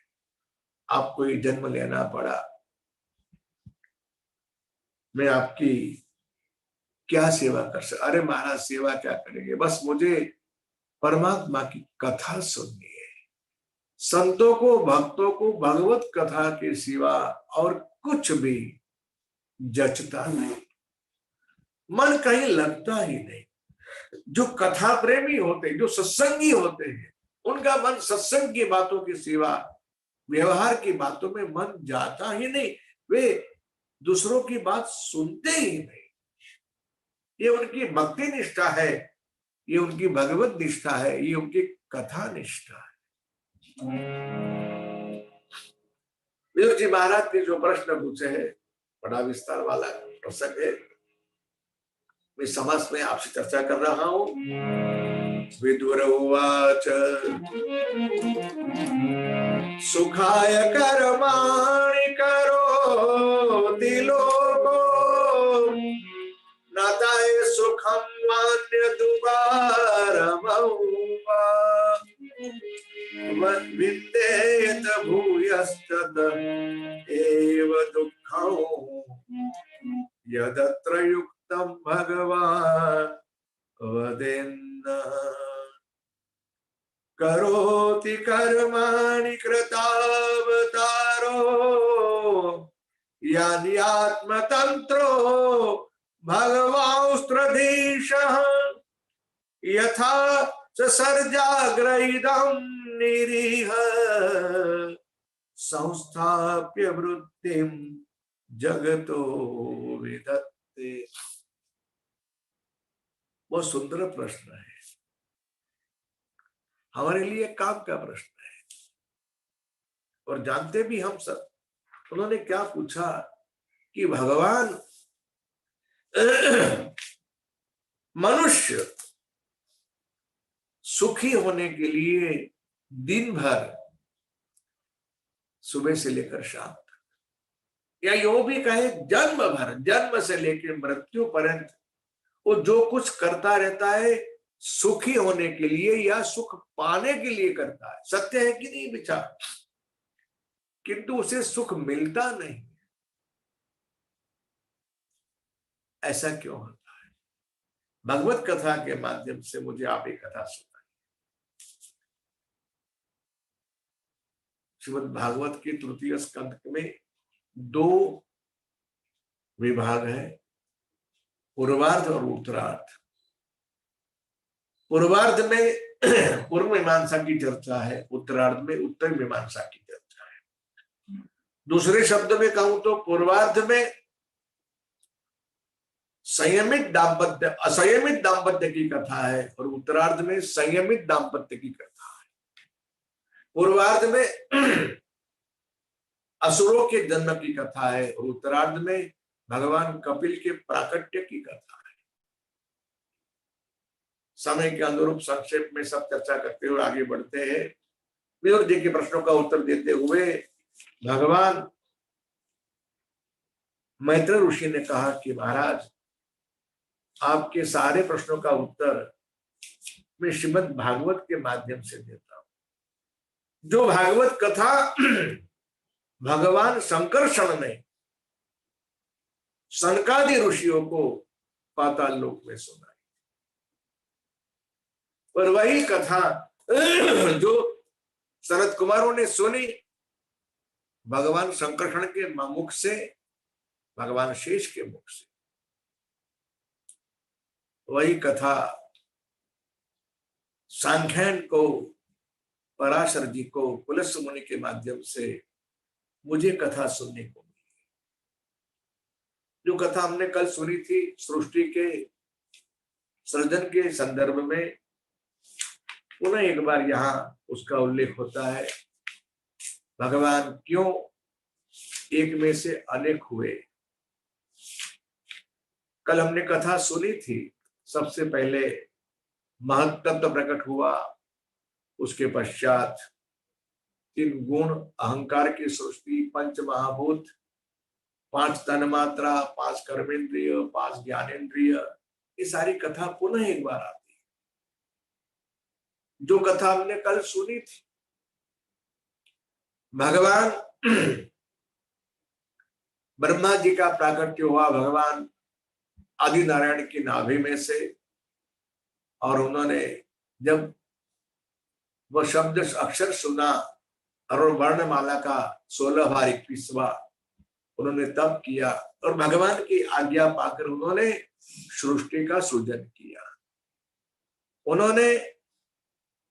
आपको ये जन्म लेना पड़ा। मैं आपकी क्या सेवा कर सकता? अरे महाराज सेवा क्या करेंगे, बस मुझे परमात्मा की कथा सुननी है। संतों को भक्तों को भगवत कथा के सिवा और कुछ भी जचता नहीं, मन कहीं लगता ही नहीं। जो कथा प्रेमी होते, जो सत्संगी होते हैं, उनका मन सत्संग की बातों के सिवा व्यवहार की बातों में मन जाता ही नहीं। वे दूसरों की बात सुनते ही नहीं। ये उनकी भक्ति निष्ठा है ये उनकी भगवत निष्ठा है, ये उनकी कथा निष्ठा है। विदुर जी महाराज ने जो प्रश्न पूछे है बड़ा विस्तार वाला प्रसंग है, मैं समाज में आपसे चर्चा कर रहा हूं। विदुर उवाच सुखाय कर्माणि करोति लोको नताय सुखम मान्य दुबारमौवा विद्येत भूयस्तत एव दुःखं यदत्र युक्तं भगवान् वदेन्नः करोति कर्माणि कृतावतारो यानि आत्मतन्त्रो भगवांस्त्रधीशः यथा सर्जाग्रहितं निरीह संस्थाप्य वृत्तिं जगतो विदत्ते। बहुत सुंदर प्रश्न है, हमारे लिए काम का प्रश्न है और जानते भी हम सब। उन्होंने क्या पूछा कि भगवान मनुष्य सुखी होने के लिए दिन भर सुबह से लेकर शाम तक, या यो भी कहे जन्म भर, जन्म से लेकर मृत्यु पर्यंत वो जो कुछ करता रहता है सुखी होने के लिए या सुख पाने के लिए करता है। सत्य है कि नहीं विचार? किंतु उसे सुख मिलता नहीं। ऐसा क्यों होता है? भगवत कथा के माध्यम से मुझे आप एक कथा सुनाइए। श्रीमद् भागवत के तृतीय स्कंध में 2 विभाग है, पूर्वार्ध और उत्तरार्ध। पूर्वार्ध में पूर्व मीमांसा की चर्चा है, उत्तरार्ध में उत्तर मीमांसा की चर्चा है। दूसरे शब्द में कहूं तो पूर्वार्ध में संयमित दाम्पत्य असंयमित दाम्पत्य की कथा है और उत्तरार्ध में संयमित दाम्पत्य की कथा है। पूर्वार्ध में असुरों के जन्म की कथा है और उत्तरार्ध में भगवान कपिल के प्राकट्य की कथा है। समय के अनुरूप संक्षेप में सब चर्चा करते हुए आगे बढ़ते हैं। विदुर जी के प्रश्नों का उत्तर देते हुए भगवान मैत्र ऋषि ने कहा कि महाराज, आपके सारे प्रश्नों का उत्तर मैं श्रीमद् भागवत के माध्यम से देता हूं। जो भागवत कथा भगवान संकर्षण ने सनकादि ऋषियों को पाताल लोक में सुनाई, और वही कथा जो सनत कुमारों ने सुनी भगवान संकर्षण के मुख से, भगवान शेष के मुख से, वही कथा सांख्यान को, पराशर जी को, पुलस्त्य मुनि के माध्यम से मुझे कथा सुनने को मिली। जो कथा हमने कल सुनी थी सृष्टि के सृजन के संदर्भ में, पुनः एक बार यहाँ उसका उल्लेख होता है। भगवान क्यों एक में से अनेक हुए। कल हमने कथा सुनी थी, सबसे पहले महत्तत्व प्रकट हुआ, उसके पश्चात 3 गुण अहंकार की सृष्टि, 5 महाभूत, 5 तन्मात्रा, 5 कर्मेंद्रिय, 5 ज्ञानेन्द्रिय, ये सारी कथा पुनः एक बार आती है। जो कथा हमने कल सुनी थी, भगवान ब्रह्मा जी का प्राकट्य हुआ भगवान आदि नारायण की नाभि में से, और उन्होंने जब वह शब्द अक्षर सुना और वर्णमाला का 16 बार 21वां उन्होंने तब किया, और भगवान की आज्ञा पाकर उन्होंने सृष्टि का सृजन किया। उन्होंने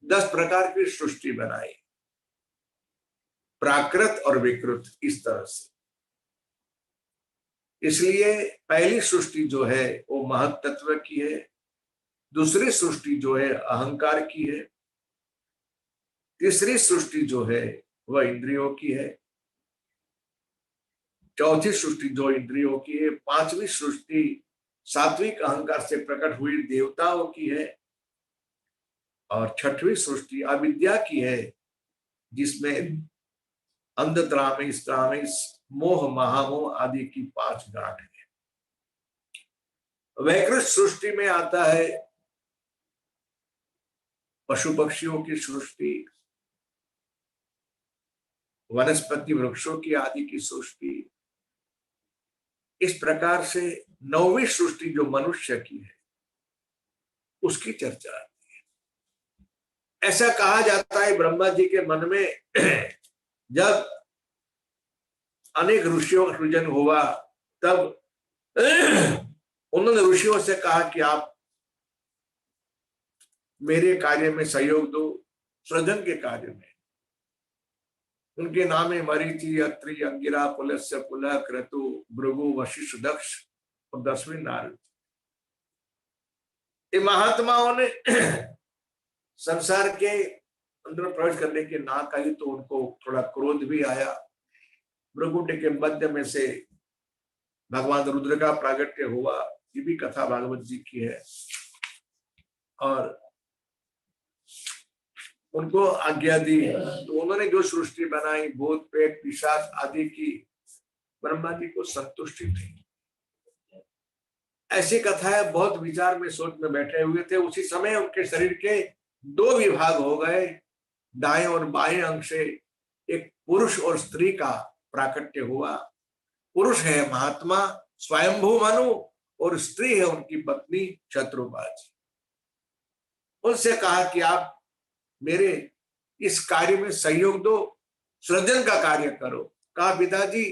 10 प्रकार की सृष्टि बनाई, प्राकृत और विकृत, इस तरह से। इसलिए पहली सृष्टि जो है वो महत तत्व की है, दूसरी सृष्टि जो है अहंकार की है, तीसरी सृष्टि जो है वह इंद्रियों की है, चौथी सृष्टि जो इंद्रियों की है, पांचवी सृष्टि सात्विक अहंकार से प्रकट हुई देवताओं की है, और छठवीं सृष्टि अविद्या की है, जिसमें अंधत्रामिस, त्रामिस, मोह, महामोह आदि की 5 गांठ है। वैकृत सृष्टि में आता है पशु पक्षियों की सृष्टि, वनस्पति वृक्षों की आदि की सृष्टि। इस प्रकार से 9वीं सृष्टि जो मनुष्य की है उसकी चर्चा आती है। ऐसा कहा जाता है ब्रह्मा जी के मन में जब अनेक ऋषियों का सृजन हुआ, तब उन्होंने ऋषियों से कहा कि आप मेरे कार्य में सहयोग दो, सृजन के कार्य में। उनके नाम है मरीचि, अत्रि, अंगिरा, पुलस्त्य, पुलह, क्रतु, भृगु, वशिष्ठ, दक्ष और 10वीं नारद। ये महात्माओं ने संसार के अंदर प्रवेश करने के ना कही तो उनको थोड़ा क्रोध भी आया। भृगुटी के मध्य में से भगवान रुद्र का प्रागट्य हुआ, ये भी कथा भागवत जी की है। और उनको आज्ञा दी तो उन्होंने जो सृष्टि बनाई, भूत प्रेत पिशाच आदि की, ब्रह्मा जी को संतुष्टि थी। ऐसी कथाएं बहुत विचार में सोच में बैठे हुए थे। उसी समय उनके शरीर के 2 विभाग हो गए, दाएं और बाएं अंग से एक पुरुष और स्त्री का प्राकट्य हुआ। पुरुष है महात्मा स्वयंभू मनु और स्त्री है उनकी पत्नी शत्रुबाजी। उनसे कहा कि आप मेरे इस कार्य में सहयोग दो, सृजन का कार्य करो। कहा पिताजी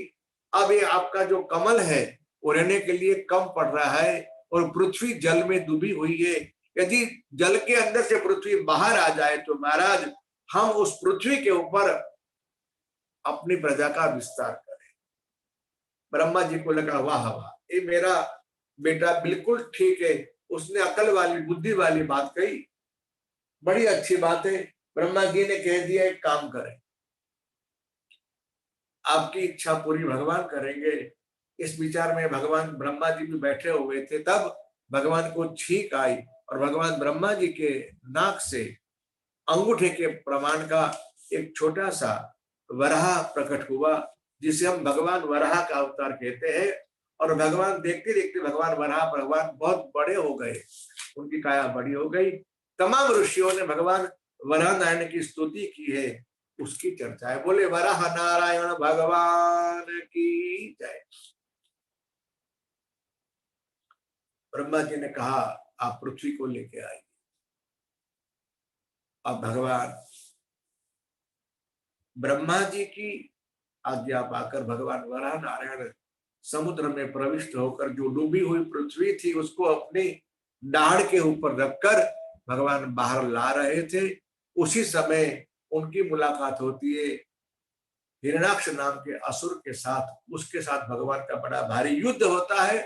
अब ये आपका जो कमल है वो रहने के लिए कम पड़ रहा है और पृथ्वी जल में डूबी हुई है। यदि जल के अंदर से पृथ्वी बाहर आ जाए तो महाराज हम उस पृथ्वी के ऊपर अपनी प्रजा का विस्तार करें। ब्रह्मा जी को लगा वाह वाह, ये मेरा बेटा बिल्कुल ठीक है, उसने अकल वाली बुद्धि वाली बात कही, बड़ी अच्छी बात है। ब्रह्मा जी ने कह दिया एक काम करें, आपकी इच्छा पूरी भगवान करेंगे। इस विचार में भगवान ब्रह्मा जी भी बैठे हुए थे। तब भगवान को छींक आई और भगवान ब्रह्मा जी के नाक से अंगूठे के प्रमाण का एक छोटा सा वराह प्रकट हुआ, जिसे हम भगवान वराह का अवतार कहते हैं। और भगवान देखते देखते भगवान भगवान बहुत बड़े हो गए, उनकी काया बड़ी हो गई। तमाम ऋषियों ने भगवान वराह नारायण की स्तुति की है, उसकी चर्चा है। बोले वराह नारायण भगवान की जय। ब्रह्मा जी ने कहा आप पृथ्वी को लेके आइए। अब भगवान ब्रह्मा जी की आज्ञा पाकर भगवान वराह नारायण समुद्र में प्रविष्ट होकर जो डूबी हुई पृथ्वी थी उसको अपनी दाढ़ के ऊपर रखकर भगवान बाहर ला रहे थे। उसी समय उनकी मुलाकात होती है हिरण्याक्ष नाम के असुर के साथ। उसके साथ भगवान का बड़ा भारी युद्ध होता है।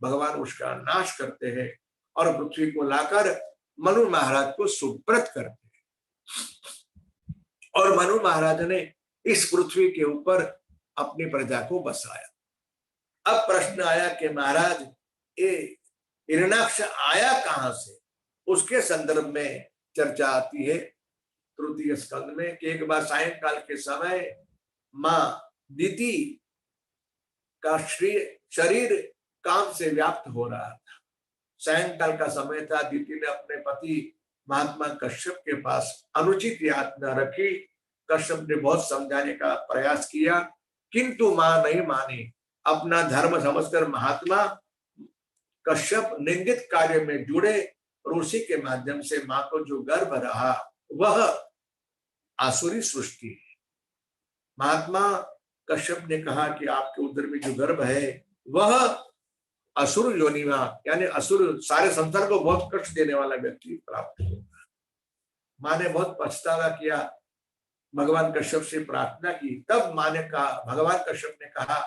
भगवान उसका नाश करते हैं और पृथ्वी को लाकर मनु महाराज को सुप्रत करते हैं। और मनु महाराज ने इस पृथ्वी के ऊपर अपनी प्रजा को बसाया। अब प्रश्न आया कि महाराज ये हिरण्याक्ष आया कहां से, उसके संदर्भ में चर्चा आती है तृतीय स्कंद में कि एक बार सायंकाल के समय मां दीति का शरीर काम से व्याप्त हो रहा था। सायंकाल का समय था। दीति ने अपने पति महात्मा कश्यप के पास अनुचित यातना रखी। कश्यप ने बहुत समझाने का प्रयास किया किंतु मां नहीं मानी। अपना धर्म समझकर महात्मा कश्यप निंदित कार्य में जुड़े और उसी के माध्यम से मां को जो गर्भ रहा वह आसुरी सृष्टि है। महात्मा कश्यप ने कहा कि आपके उदर में जो गर्भ है वह असुर योनिमा यानी असुर सारे संसार को बहुत कष्ट देने वाला व्यक्ति प्राप्त होगा। मां ने बहुत पछतावा किया, भगवान कश्यप से प्रार्थना की। तब मां ने कहा, भगवान कश्यप ने कहा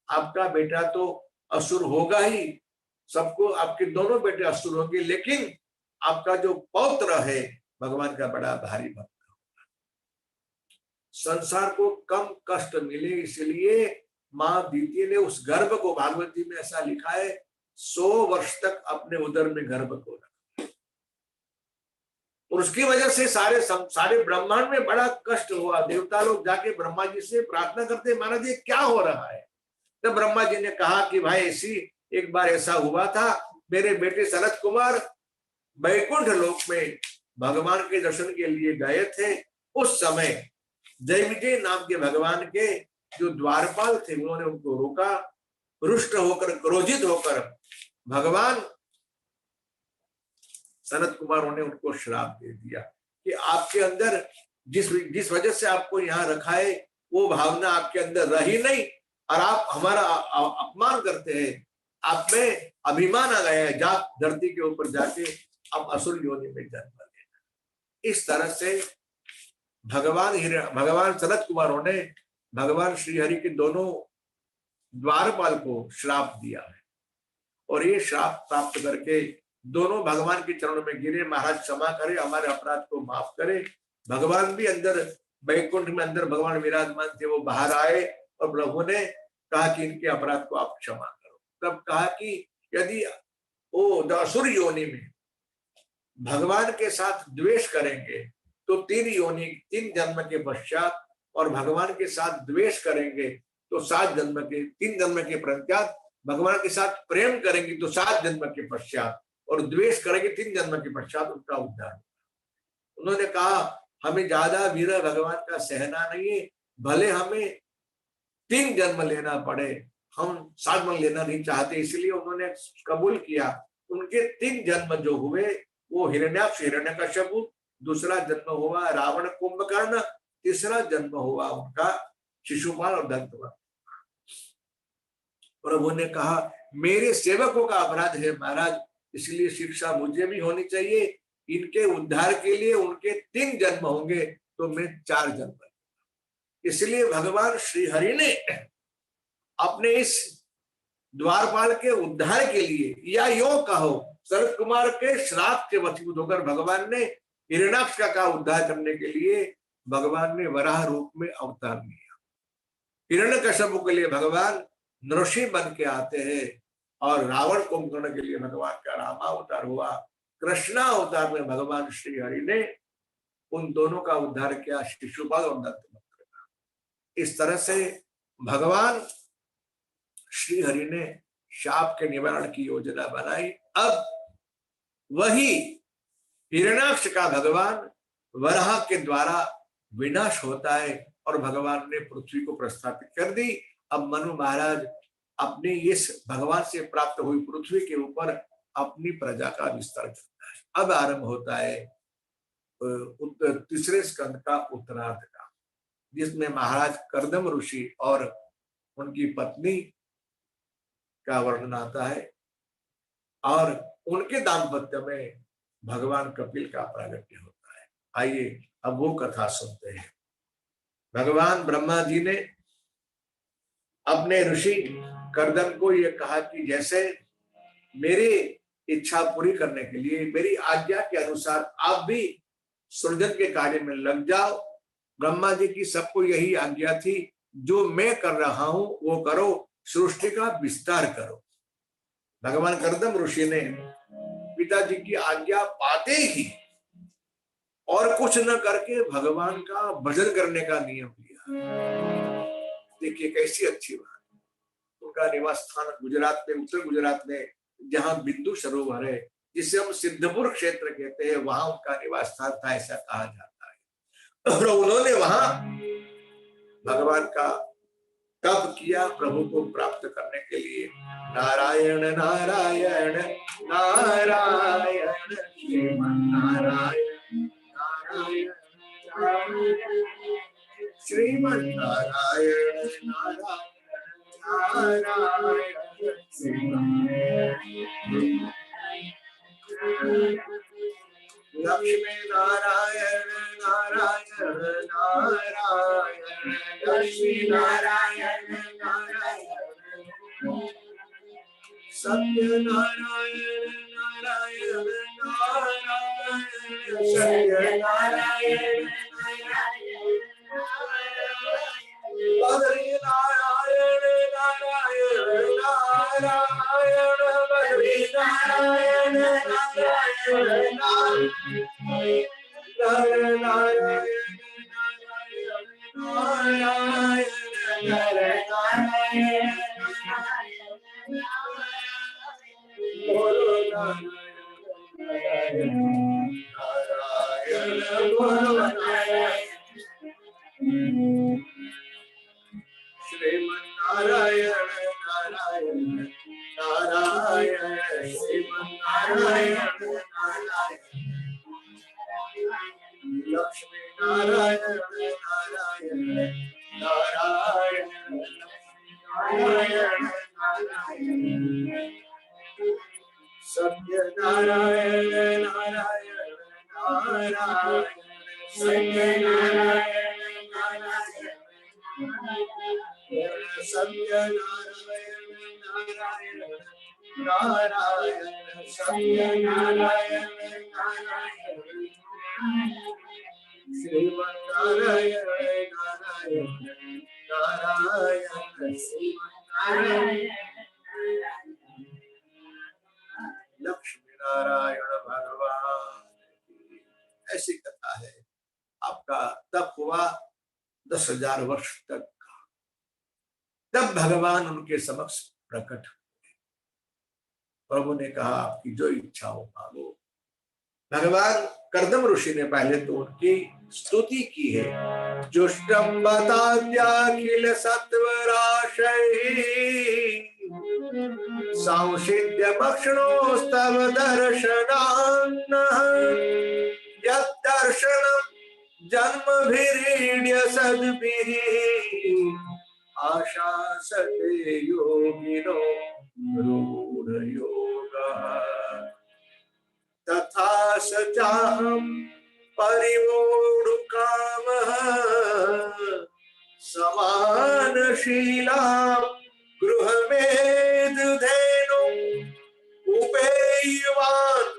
आपका बेटा तो असुर होगा ही, सबको आपके दोनों बेटे असुर होंगे, लेकिन आपका जो पौत्र है भगवान का बड़ा भारी भक्त, संसार को कम कष्ट मिले इसलिए मां दीति ने उस गर्भ को, भागवत जी में ऐसा लिखा है, 100 वर्ष तक अपने उदर में गर्भ को रखा, और उसकी वजह से सारे ब्रह्मांड में बड़ा कष्ट हुआ। देवता लोग जाके ब्रह्मा जी से प्रार्थना करते, महाराज ये क्या हो रहा है? तब ब्रह्मा जी ने कहा कि भाई ऐसी एक बार ऐसा हुआ था, मेरे बेटे सनत कुमार वैकुंठ लोक में भगवान के दर्शन के लिए गए थे। उस समय जय विजय नाम के भगवान के जो द्वारपाल थे उन्होंने उनको रोका, रुष्ट होकर, क्रोधित होकर भगवान सनत कुमार ने उनको श्राप दे दिया कि आपके अंदर जिस वजह से आपको यहाँ रखा है वो भावना आपके अंदर रही नहीं, और आप हमारा अपमान करते हैं, आप में अभिमान आ गया है, जा धरती के ऊपर जाके अब असुर योनि में जन्म लेना। इस तरह से भगवान सनत कुमारों ने भगवान श्री हरि के दोनों द्वारपाल को श्राप दिया है, और ये श्राप प्राप्त करके दोनों भगवान के चरणों में गिरे, महाराज क्षमा करे, हमारे अपराध को माफ करे। भगवान भी अंदर वैकुंठ में अंदर भगवान विराजमान थे, वो बाहर आए और प्रभु ने कहा कि इनके अपराध को आप क्षमा करो। तब कहा कि यदि वो असुर योनि में भगवान के साथ द्वेष करेंगे तो 3 जन्म के पश्चात, और भगवान के साथ द्वेष करेंगे तो 3 जन्म के पश्चात, भगवान के साथ प्रेम करेंगे तो 7 जन्म के पश्चात, और द्वेष करेंगे 3 जन्म के पश्चात उनका उद्धार। उन्होंने कहा हमें ज्यादा वीर भगवान का सहना नहीं है, भले हमें 3 जन्म लेना पड़े, हम 7 जन्म लेना नहीं चाहते। इसलिए उन्होंने कबूल किया। उनके 3 जन्म जो हुए वो हिरण्याक्ष, हिरण्यकश्यप, दूसरा जन्म हुआ रावण कुंभकर्ण, तीसरा जन्म हुआ उनका शिशुपाल और दंतवक्र। प्रभु ने कहा मेरे सेवकों का अपराध है महाराज, इसलिए शिक्षा मुझे भी होनी चाहिए। इनके उद्धार के लिए उनके 3 जन्म होंगे तो मैं 4 जन्म। इसलिए भगवान श्री हरि ने अपने इस द्वारपाल के उद्धार के लिए, या यो कहो सनत कुमार के श्राप के वशीभूत होकर भगवान ने हिरण्याक्ष का उद्धार करने के लिए भगवान ने वराह रूप में अवतार लिया। हिरण्यकश्यप के लिए भगवान नृसिंह बन के आते हैं, और रावण कुंभकर्ण के लिए भगवान का रामावतार हुआ। कृष्णा अवतार में भगवान श्री हरि ने उन दोनों का उद्धार किया, शिशुपाल और दंतवक्र का। इस तरह से भगवान श्री हरि ने शाप के निवारण की योजना बनाई। अब वही हिरण्याक्ष का भगवान वराह के द्वारा विनाश होता है, और भगवान ने पृथ्वी को प्रस्थापित कर दी। अब मनु महाराज अपने इस भगवान से प्राप्त हुई पृथ्वी के ऊपर अपनी प्रजा का विस्तार करता है। अब आरंभ होता है तीसरे स्कंद का उत्तरार्ध का, जिसमें महाराज कर्दम ऋषि और उनकी पत्नी का वर्णन आता है, और उनके दाम्पत्य में भगवान कपिल का प्रागट्य होता है। आइए अब वो कथा सुनते हैं। भगवान ब्रह्मा जी ने अपने ऋषि कर्दम को ये कहा कि जैसे मेरी इच्छा पूरी करने के लिए मेरी आज्ञा के अनुसार आप भी सृजन के कार्य में लग जाओ। ब्रह्मा जी की सबको यही आज्ञा थी, जो मैं कर रहा हूं वो करो, सृष्टि का विस्तार करो। भगवान कर्दम ऋषि ने पिताजी की आज्ञा पाते ही और कुछ न करके भगवान का भजन करने का नियम लिया। देखिए कैसी अच्छी बात। उनका निवास स्थान गुजरात में, उत्तर गुजरात में, जहां बिंदु सरोवर है, जिसे हम सिद्धपुर क्षेत्र कहते हैं, वहां उनका निवास स्थान था, ऐसा कहा जाता है। और उन्होंने वहां भगवान का तप किया प्रभु को प्राप्त करने के लिए। नारायण नारायण नारायण श्रीमन नारायण नारायण श्रीमन नारायण नारायण नारायण श्रीमन लक्ष्मी नारायण नारायण नारायण लक्ष्मी नारायण नारायण सत्य नारायण नारायण नारायण बद्री नारायण नारायण नारायण बद्री नारायण नारायण नारायण नारायण श्रीमन्नारायण नारायण नारायण श्रीमन्नारायण नारायण लक्ष्मी नारायण नारायण नारायण नारायण नारायण सत्य नारायण नारायण नारायण सत्य नारायण नारायण सत्य नारायण नारायण नारायण सत्य नारायण नारायण श्रीमन्नारायण नारायण नारायण श्रीमन्नारायण लक्ष्मी नारायण भगवान। ऐसी कथा है। आपका तप हुआ 10,000 वर्ष तक का। तब भगवान उनके समक्ष प्रकट हुए। प्रभु ने कहा आपकी जो इच्छा हो मांगो। भगवान कर्दम ऋषि ने पहले तो उनकी स्तुति की है। जुष्टम्बताद्याखिल सत्वराशैः सांसिध्यमक्षणोस्तव दर्शनान्नः यद्दर्शनं जन्मभिरीड्य सद्भिः आशासते योगिनो रूढयोगः तथा स चाहं परिवोढुकामः समानशीलां गृहमेधुधेनुं उपेयवान्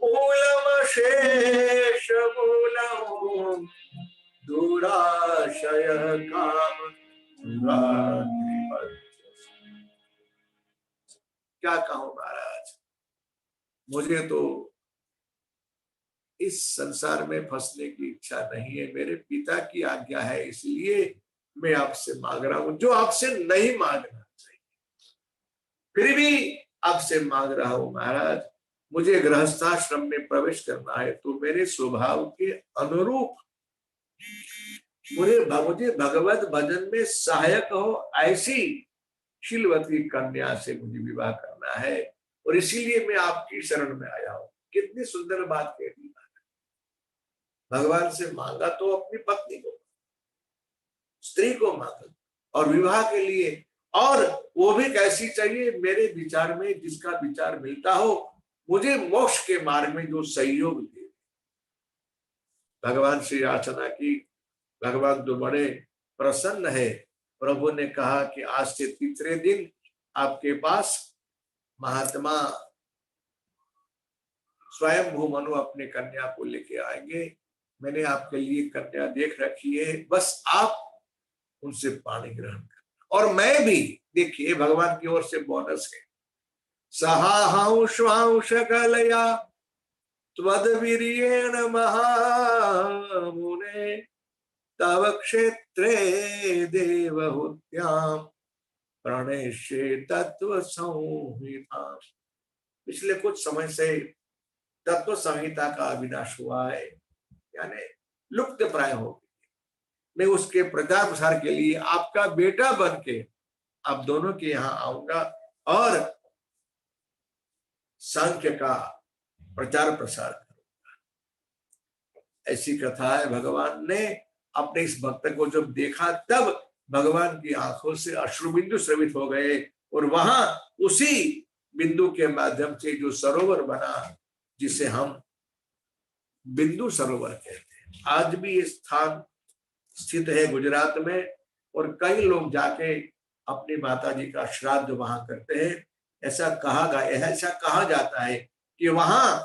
मूलमशेषमूलम् दुराशय काम क्या कहूं महाराज, मुझे तो इस संसार में फंसने की इच्छा नहीं है। मेरे पिता की आज्ञा है, इसलिए मैं आपसे मांग रहा हूं जो आपसे नहीं मांगना चाहिए, फिर भी आपसे मांग रहा हूं महाराज। मुझे गृहस्थाश्रम में प्रवेश करना है तो मेरे स्वभाव के अनुरूप मुझे भगवत भजन में सहायक हो ऐसी शीलवती कन्या से मुझे विवाह करना है, और इसीलिए मैं आपकी शरण में आया हूं। कितनी सुंदर बात कह दी। भगवान से मांगा तो अपनी पत्नी को, स्त्री को मांगा, और विवाह के लिए, और वो भी कैसी चाहिए मेरे विचार में, जिसका विचार मिलता हो, मुझे मोक्ष के मार्ग में जो सहयोग दे। भगवान से याचना की। भगवान तो बड़े प्रसन्न है। प्रभु ने कहा कि आज से तीसरे दिन आपके पास महात्मा स्वयं मनु अपने कन्या को लेके आएंगे। मैंने आपके लिए कन्या देख रखी है, बस आप उनसे पाणी ग्रहण करना। और मैं भी, देखिए भगवान की ओर से बोनस है, सहांश कलया त्वद्वीर्येण महामुने तव क्षेत्रे देवहूत्यां प्रणेष्ये तत्व संहिता। पिछले कुछ समय से तत्व संहिता का अविनाश हुआ है, यानी लुप्त प्राय हो गई। मैं उसके प्रचार प्रसार के लिए आपका बेटा बन के आप दोनों के यहाँ आऊंगा और सांख्य का प्रचार प्रसार करूंगा। ऐसी कथा है। भगवान ने अपने इस भक्त को जब देखा तब भगवान की आंखों से अश्रुबिंदु स्रवित हो गए, और वहां उसी बिंदु के माध्यम से जो सरोवर बना, जिसे हम बिंदु सरोवर कहते हैं। आज भी ये स्थान स्थित है गुजरात में, और कई लोग जाके अपनी माता जी का श्राद्ध वहां करते हैं। ऐसा कहा जाता है कि वहां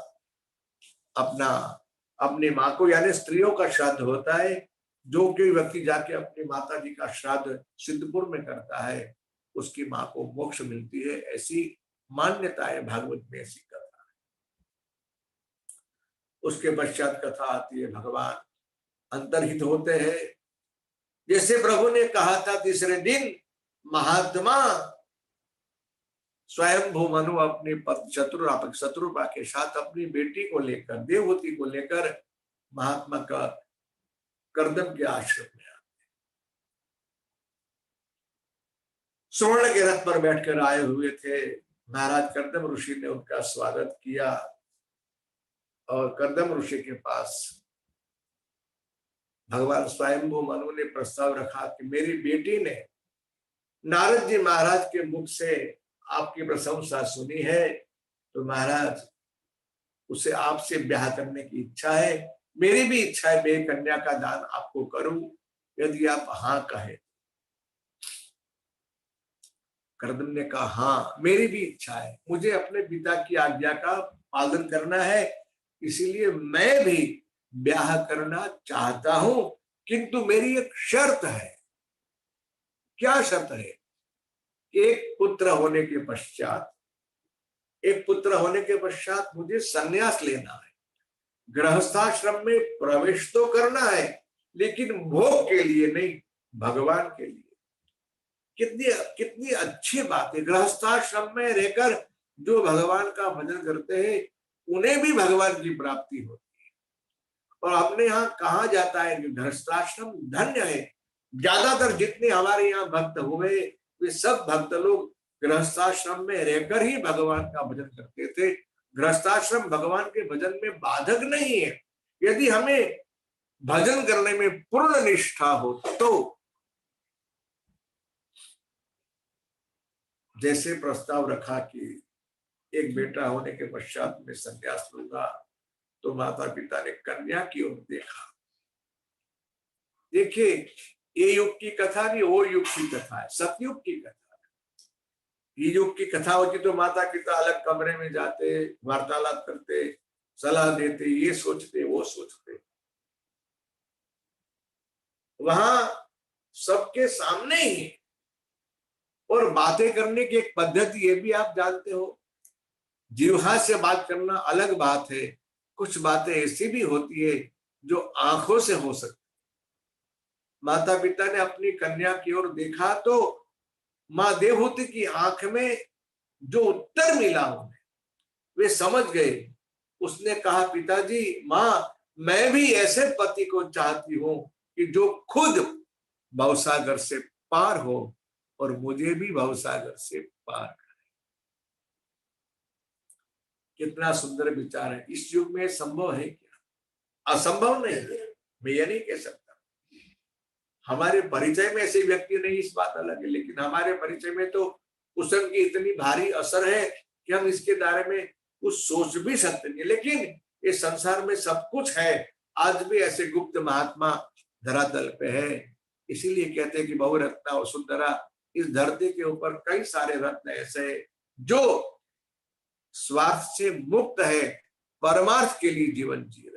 अपना अपनी माँ को, यानी स्त्रियों का श्राद्ध होता है। जो कोई व्यक्ति जाके अपनी माता जी का श्राद्ध सिद्धपुर में करता है उसकी माँ को मोक्ष मिलती है, ऐसी मान्यता है भागवत में, ऐसी कथा। उसके पश्चात कथा आती है भगवान अंतर्हित होते हैं। जैसे प्रभु ने कहा था तीसरे दिन, महात्मा स्वयंभू मनु अपनी शत्रुपा के साथ अपनी बेटी को लेकर, देवहूति को लेकर महात्मा का कर्दम के आश्रम में आते। स्वर्ण के रथ पर बैठकर आए हुए थे। महाराज कर्दम ऋषि ने उनका स्वागत किया और कर्दम ऋषि के पास भगवान स्वयंभू मनु ने प्रस्ताव रखा कि मेरी बेटी ने नारद जी महाराज के मुख से आपकी प्रशंसा सुनी है, तो महाराज उसे आपसे ब्याह करने की इच्छा है। मेरी भी इच्छा है, मेरी कन्या का दान आपको करूं, यदि आप हाँ कहे। कर्दम ने कहा, हाँ मेरी भी इच्छा है, मुझे अपने पिता की आज्ञा का पालन करना है, इसीलिए मैं भी ब्याह करना चाहता हूं, किंतु मेरी एक शर्त है। क्या शर्त है? एक पुत्र होने के पश्चात मुझे संन्यास लेना है। गृहस्थाश्रम में प्रवेश तो करना है, लेकिन भोग के लिए नहीं, भगवान के लिए। कितनी अच्छी बात है। गृहस्थाश्रम में रहकर जो भगवान का भजन करते हैं उन्हें भी भगवान की प्राप्ति होती है। और हमने यहाँ कहा जाता है कि गृहस्थाश्रम धन्य है। ज्यादातर जितने हमारे यहाँ भक्त हुए वे सब भक्त लोग गृहस्थाश्रम में रहकर ही भगवान का भजन करते थे। गृहस्थाश्रम भगवान के भजन में बाधक नहीं है, यदि हमें भजन करने में पूर्ण निष्ठा हो तो। जैसे प्रस्ताव रखा कि एक बेटा होने के पश्चात में संन्यास लूंगा, तो माता पिता ने कन्या की ओर देखा। देखिए, ये युग की कथा नहीं, वो युग की कथा है, सतयुग की कथा है। ये युग की कथा होती तो माता पिता अलग कमरे में जाते, वार्तालाप करते, सलाह देते, ये सोचते वो सोचते। वहां सबके सामने ही। और बातें करने की एक पद्धति ये भी आप जानते हो, जिह्वा से बात करना अलग बात है, कुछ बातें ऐसी भी होती है जो आंखों से हो सकती। माता पिता ने अपनी कन्या की ओर देखा तो माँ देवहूति की आंख में जो उत्तर मिला उन्हें, वे समझ गए। उसने कहा, पिताजी, माँ, मैं भी ऐसे पति को चाहती हूं कि जो खुद भवसागर से पार हो और मुझे भी भवसागर से पार करे। कितना सुंदर विचार है। इस युग में संभव है क्या? असंभव नहीं है, मैं ये नहीं कह सकता। हमारे परिचय में ऐसे व्यक्ति नहीं, इस बात अलग है, लेकिन हमारे परिचय में तो कुसंग की इतनी भारी असर है कि हम इसके बारे में कुछ सोच भी सकते नहीं। लेकिन इस संसार में सब कुछ है। आज भी ऐसे गुप्त महात्मा धरातल पे है। इसीलिए कहते हैं कि बहुरत्ना वसुंधरा, इस धरती के ऊपर कई सारे रत्न ऐसे जो स्वार्थ से मुक्त है, परमार्थ के लिए जीवन जी रहे।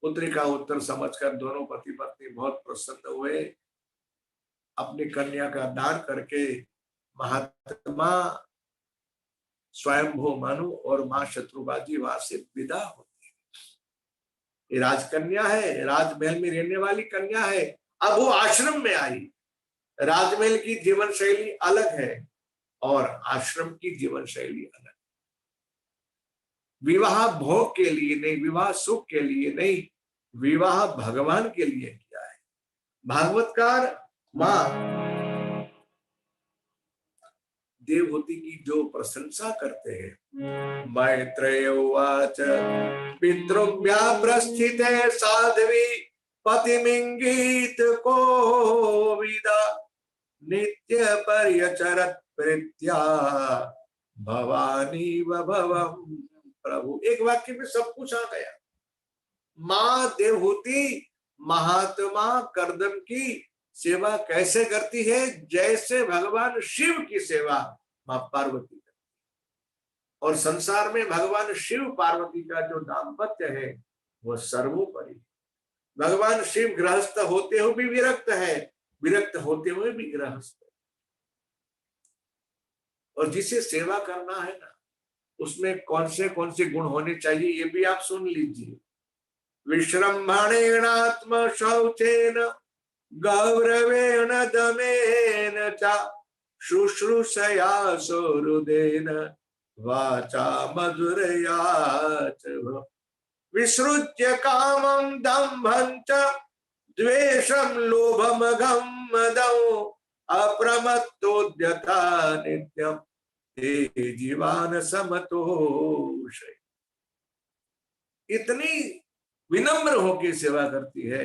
पुत्री का उत्तर समझकर दोनों पति पत्नी बहुत प्रसन्न हुए। अपनी कन्या का दान करके महात्मा स्वयंभू मनु और मां शत्रुबाजी वहां से विदा होती है। ये राजकन्या है, राजमहल में रहने वाली कन्या है। अब वो आश्रम में आई। राजमहल की जीवन शैली अलग है और आश्रम की जीवन शैली अलग। विवाह भोग के लिए नहीं, विवाह सुख के लिए नहीं, विवाह भगवान के लिए किया है। भागवतकार मां देवहूति की जो प्रशंसा करते हैं, मैत्रेय उवाच पितृभ्या प्रस्थिते साध्वी पतिमिंगित कोविदा नित्य पर्यचरत प्रीत्या भवानी भवम प्रभु। एक वाक्य में सब कुछ आ गया। मां देवहूति महात्मा कर्दम की सेवा कैसे करती है? जैसे भगवान शिव की सेवा मां पार्वती करती। और संसार में भगवान शिव पार्वती का जो दाम्पत्य है वह सर्वोपरि। भगवान शिव गृहस्थ होते हुए भी विरक्त है, विरक्त होते हुए भी गृहस्थ है। और जिसे सेवा करना है ना, उसमें कौन से गुण होने चाहिए ये भी आप सुन लीजिए। विश्रम्भणेनात्म शौचेन गौरवेण दमेन च शुश्रूषया सौहृदेन वाचा मधुरया च विसृज्य कामं दम्भं च द्वेषं लोभमघं मदं अप्रमत्तोद्यता नित्यं ते जीवान समतोषे। इतनी विनम्र होकर सेवा करती है,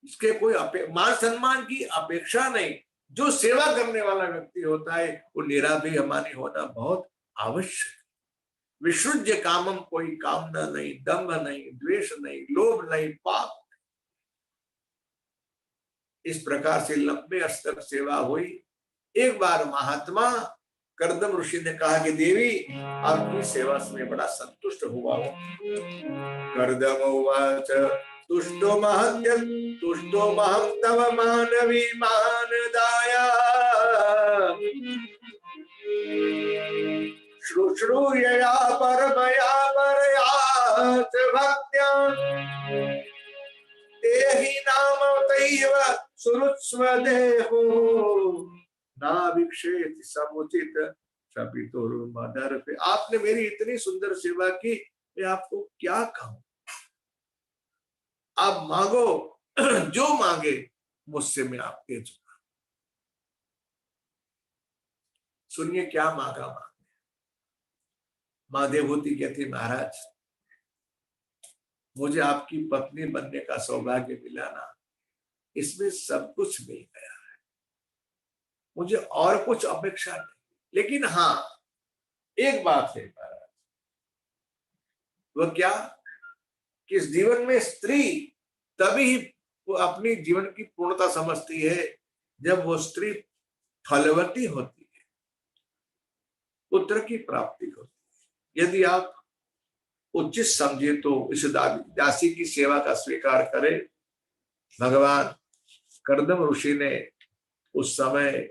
इसके कोई मान सम्मान की अपेक्षा नहीं। जो सेवा करने वाला व्यक्ति होता है वो निराभिमानी होना बहुत आवश्यक। विसृज्य कामम, कोई कामना नहीं, दंभ नहीं, द्वेष नहीं, लोभ नहीं, पाप नहीं। इस प्रकार से लंबे अर्थ तक सेवा हुई। एक बार महात्मा कर्दम ऋषि ने कहा कि देवी आपकी सेवा से मैं बड़ा संतुष्ट हुआ हूं। कर्दम उवाच तुष्टो महं तव मानवी मानदाया श्रुश्रूयया परमया परया च भक्त्या देहि नाम तैव सुरुत्स्व देहो नाभिक्षेति समुचित शपितुर्मदर पे। आपने मेरी इतनी सुंदर सेवा की, मैं आपको क्या कहूं। आप मांगो, जो मांगे मुझसे मैं आपके दूंगा। सुनिए क्या मांगा मां देवहूति कहती, महाराज मुझे आपकी पत्नी बनने का सौभाग्य मिला ना, इसमें सब कुछ मिल गया है, मुझे और कुछ अपेक्षा नहीं। लेकिन हाँ एक बात है महाराज, वह क्या कि इस जीवन में स्त्री तभी वो अपनी जीवन की पूर्णता समझती है जब वो स्त्री फलवती होती है, पुत्र की प्राप्ति होती है। यदि आप उचित समझे तो इस दासी की सेवा का स्वीकार करें। भगवान कर्दम ऋषि ने उस समय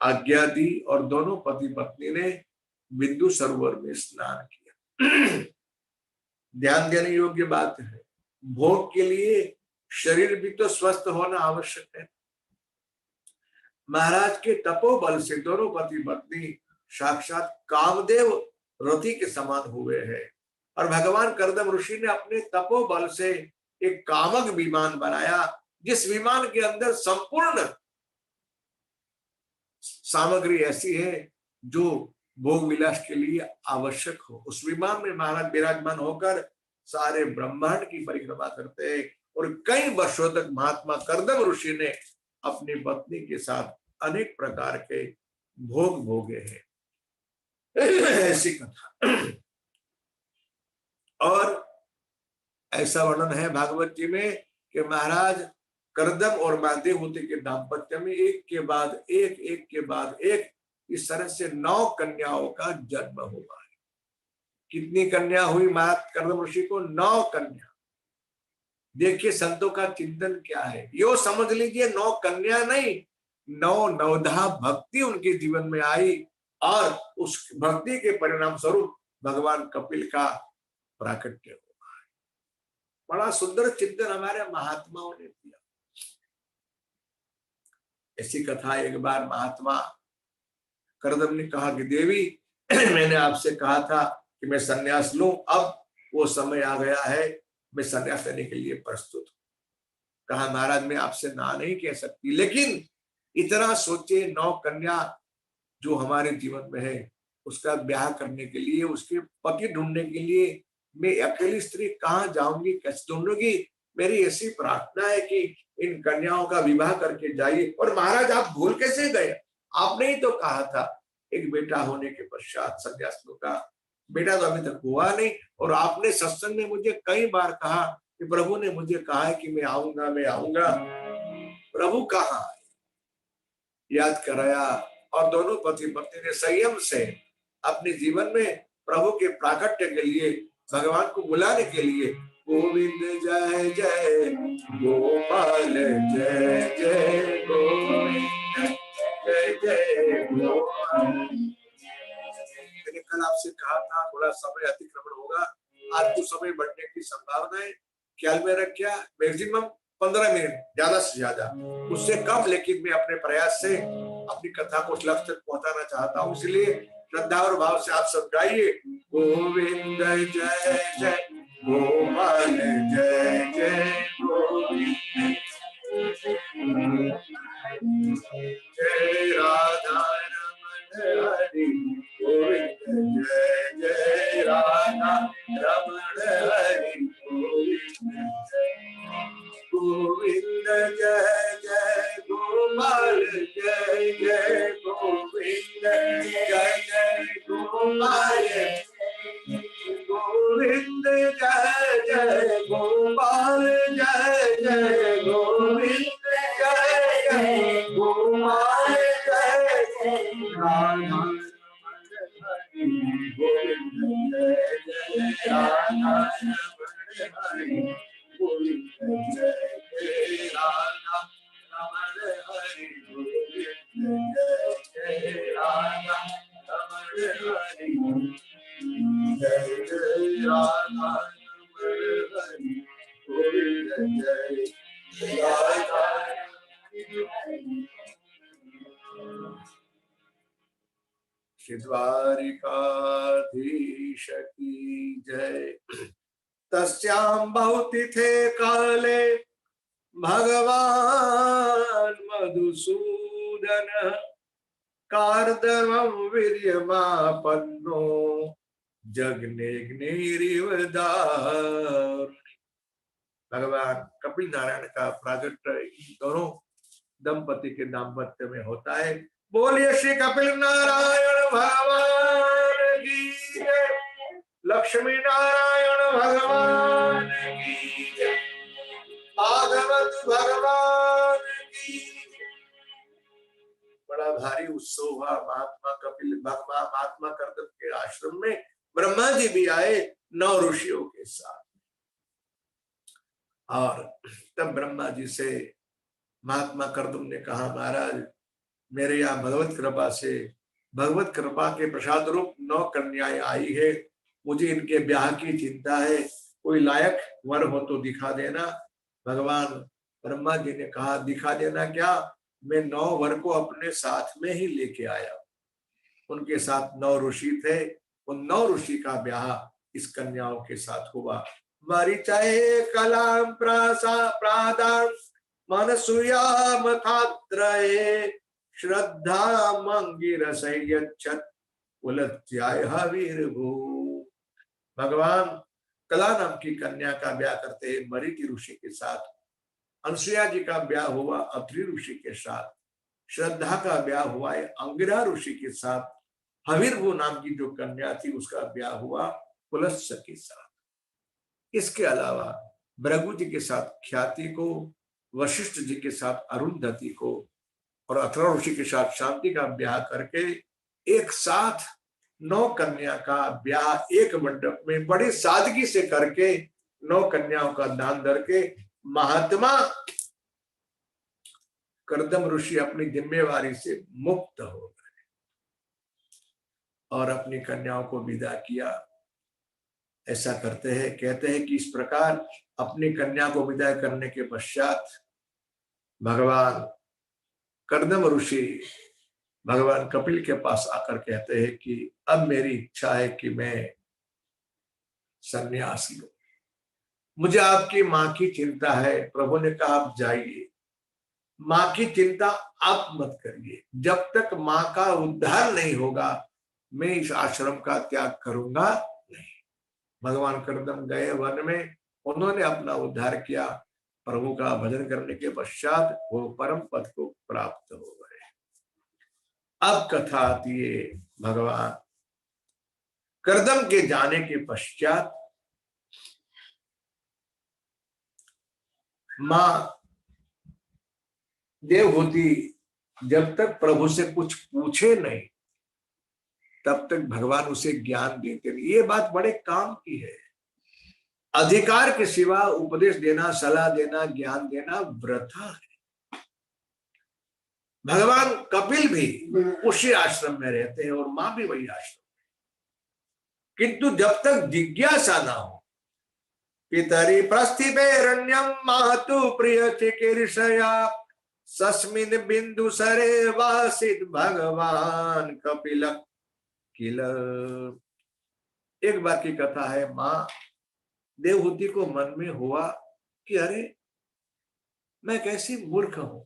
आज्ञा दी और दोनों पति पत्नी ने बिंदु सरोवर में स्नान किया। ध्यान देने योग्य बात है, भोग के लिए शरीर भी तो स्वस्थ होना आवश्यक है। महाराज के तपोबल से दोनों पति पत्नी साक्षात कामदेव रति के समान हुए हैं। और भगवान कर्दम ऋषि ने अपने तपोबल से एक कामक विमान बनाया, जिस विमान के अंदर संपूर्ण सामग्री ऐसी है जो भोग विलास के लिए आवश्यक हो। उस विमान में महाराज विराजमान होकर सारे ब्रह्मांड की परिक्रमा करते हैं। और कई वर्षों तक महात्मा कर्दम ऋषि ने अपनी पत्नी के साथ अनेक प्रकार के भोग भोगे हैं। ऐसी कथा। और ऐसा वर्णन है भागवत जी में कि महाराज कर्दम और मां देवहूति के दाम्पत्य में एक के बाद एक इस तरह से 9 कन्याओं का जन्म हुआ है। कितनी कन्या हुई महाराज कर्दम ऋषि को? 9 कन्या। देखिए संतों का चिंतन क्या है, यो समझ लीजिए 9 कन्या नहीं, 9 नवधा भक्ति उनके जीवन में आई और उस भक्ति के परिणाम स्वरूप भगवान कपिल का प्राकट्य हुआ है। बड़ा सुंदर चिंतन हमारे महात्माओं ने किया। ऐसी कथा एक बार महात्मा कर्दम ने कहा कि देवी मैंने आपसे कहा था कि मैं संन्यास लूं, अब वो समय आ गया है, मैं संन्यास लेने के लिए प्रस्तुत हूं। कहा महाराज मैं आपसे ना नहीं कह सकती, लेकिन इतना सोचे 9 कन्या जो हमारे जीवन में है उसका ब्याह करने के लिए, उसके पति ढूंढने के लिए मैं अकेली स्त्री कहाँ जाऊंगी, कैसे ढूंढूंगी। मेरी ऐसी प्रार्थना है कि इन कन्याओं का विवाह करके जाइए। और महाराज आप भूल कैसे गए, आपने ही तो कहा था एक बेटा होने के पश्चात संन्यास लूंगा। बेटा तो अभी तक हुआ नहीं, और आपने सत्संग में मुझे कई बार कहा कि प्रभु ने मुझे कहा है कि मैं आऊंगा। प्रभु कहाँ आए, याद कराया और दोनों पति पत्नी ने संयम से अपने जीवन में प्रभु के प्राकट्य के लिए, भगवान को बुलाने के लिए गोविंद जय जय गोपाल जय जय गोविंद जय जय गोपाल। मैंने कल आपसे कहा था थोड़ा समय अतिक्रमण होगा, आज कुछ समय बढ़ने की संभावना है। ख्याल में रखिए मैक्सिमम 15 मिनट, ज्यादा से ज्यादा, उससे कम, लेकिन मैं अपने प्रयास से अपनी कथा को लक्ष्य तक पहुंचाना चाहता हूँ, इसलिए श्रद्धा और भाव से आप सब गाइए गोविंद जय जय गोपाल जय जय गोविंद जय राधा रमण हरि गोविंद जय जय राधा रमण हरि गोविंद जय जय गोपाल जय जय गोविंद जय जय गोपाल गोविंद जय जय गोपाल जय जय गोविंद जय जय गोपाल जय जय राधा गोविंद जय जय राधा हरि गोविंद जय जय राधा रमण हरि गोविंद जय जय राधा रमण हरि जय जय राधा रमण हरि गोविंद जय राधा। श्री द्वारिकाधीश की जय। तस्यां बहुतिथे काले भगवान मधुसूदन कार्दमं वीर्यमापन्नो जगनेग्निरिव दारुणि। भगवान कपिल नारायण का प्रागट्य इन दोनों दंपति के दाम्पत्य में होता है। बोलिए श्री कपिल नारायण भगवान की जय, लक्ष्मी नारायण भगवान की जय, भागवत भगवान की। बड़ा भारी उत्सव हुआ महात्मा कपिल महात्मा कर्दम के आश्रम में। ब्रह्मा जी भी आए 9 ऋषियों के साथ, और तब ब्रह्मा जी से महात्मा कर्दम ने कहा, महाराज मेरे यहाँ भगवत कृपा के प्रसाद रूप 9 कन्याएं आई है, मुझे इनके ब्याह की चिंता है, कोई लायक वर हो तो दिखा देना। भगवान ब्रह्मा जी ने कहा, दिखा देना क्या, मैं 9 वर को अपने साथ में ही लेके आया। उनके साथ 9 ऋषि थे, उन 9 ऋषि का ब्याह इस कन्याओं के साथ हुआ। मरीचये कलां प्रादां मनसूयामथात्रये श्रद्धा मंगिरसयच्छत् उलत्याय हविर्भू। भगवान कला नाम की कन्या का ब्याह करते हैं मरीचि ऋषि के साथ, अनसुया जी का ब्याह हुआ अत्रि ऋषि के साथ, श्रद्धा का ब्याह हुआ है अंगिरा ऋषि के साथ, हविर्भू नाम की जो कन्या थी उसका ब्याह हुआ पुलस्त्य के साथ। इसके अलावा भृगु जी के साथ ख्याति को, वशिष्ठ जी के साथ अरुंधति को, और अथर्व ऋषि के साथ शांति का ब्याह करके एक साथ 9 कन्या का ब्याह एक मंडप में बड़ी सादगी से करके 9 कन्याओं का दान करके महात्मा कर्दम ऋषि अपनी जिम्मेवारी से मुक्त हो गए और अपनी कन्याओं को विदा किया। ऐसा करते हैं, कहते हैं कि इस प्रकार अपनी कन्या को विदा करने के पश्चात भगवान कर्दम ऋषि भगवान कपिल के पास आकर कहते हैं कि अब मेरी इच्छा है कि मैं संन्यास लूं, मुझे आपकी मां की चिंता है। प्रभु ने कहा आप जाइए, मां की चिंता आप मत करिए, जब तक मां का उद्धार नहीं होगा मैं इस आश्रम का त्याग करूंगा नहीं। भगवान कर्दम गए वन में, उन्होंने अपना उद्धार किया, प्रभु का भजन करने के पश्चात वो परम पद को प्राप्त हो गए। अब कथा आती है भगवान कर्दम के जाने के पश्चात मां देवहूति जब तक प्रभु से कुछ पूछे नहीं तब तक भगवान उसे ज्ञान देते नहीं। ये बात बड़े काम की है। अधिकार के सिवा उपदेश देना, सलाह देना, ज्ञान देना वृथा है। भगवान कपिल भी उसी आश्रम में रहते हैं और मां भी वही आश्रम, किंतु जब तक जिज्ञासा ना हो, पितरी प्रस्थितेरण्यम मातु प्रिय चिकीर्षया सस्मिन बिंदु सरे वासित भगवान कपिल किल। एक बार की कथा है, मां देवहूति को मन में हुआ कि अरे मैं कैसी मूर्ख हूं,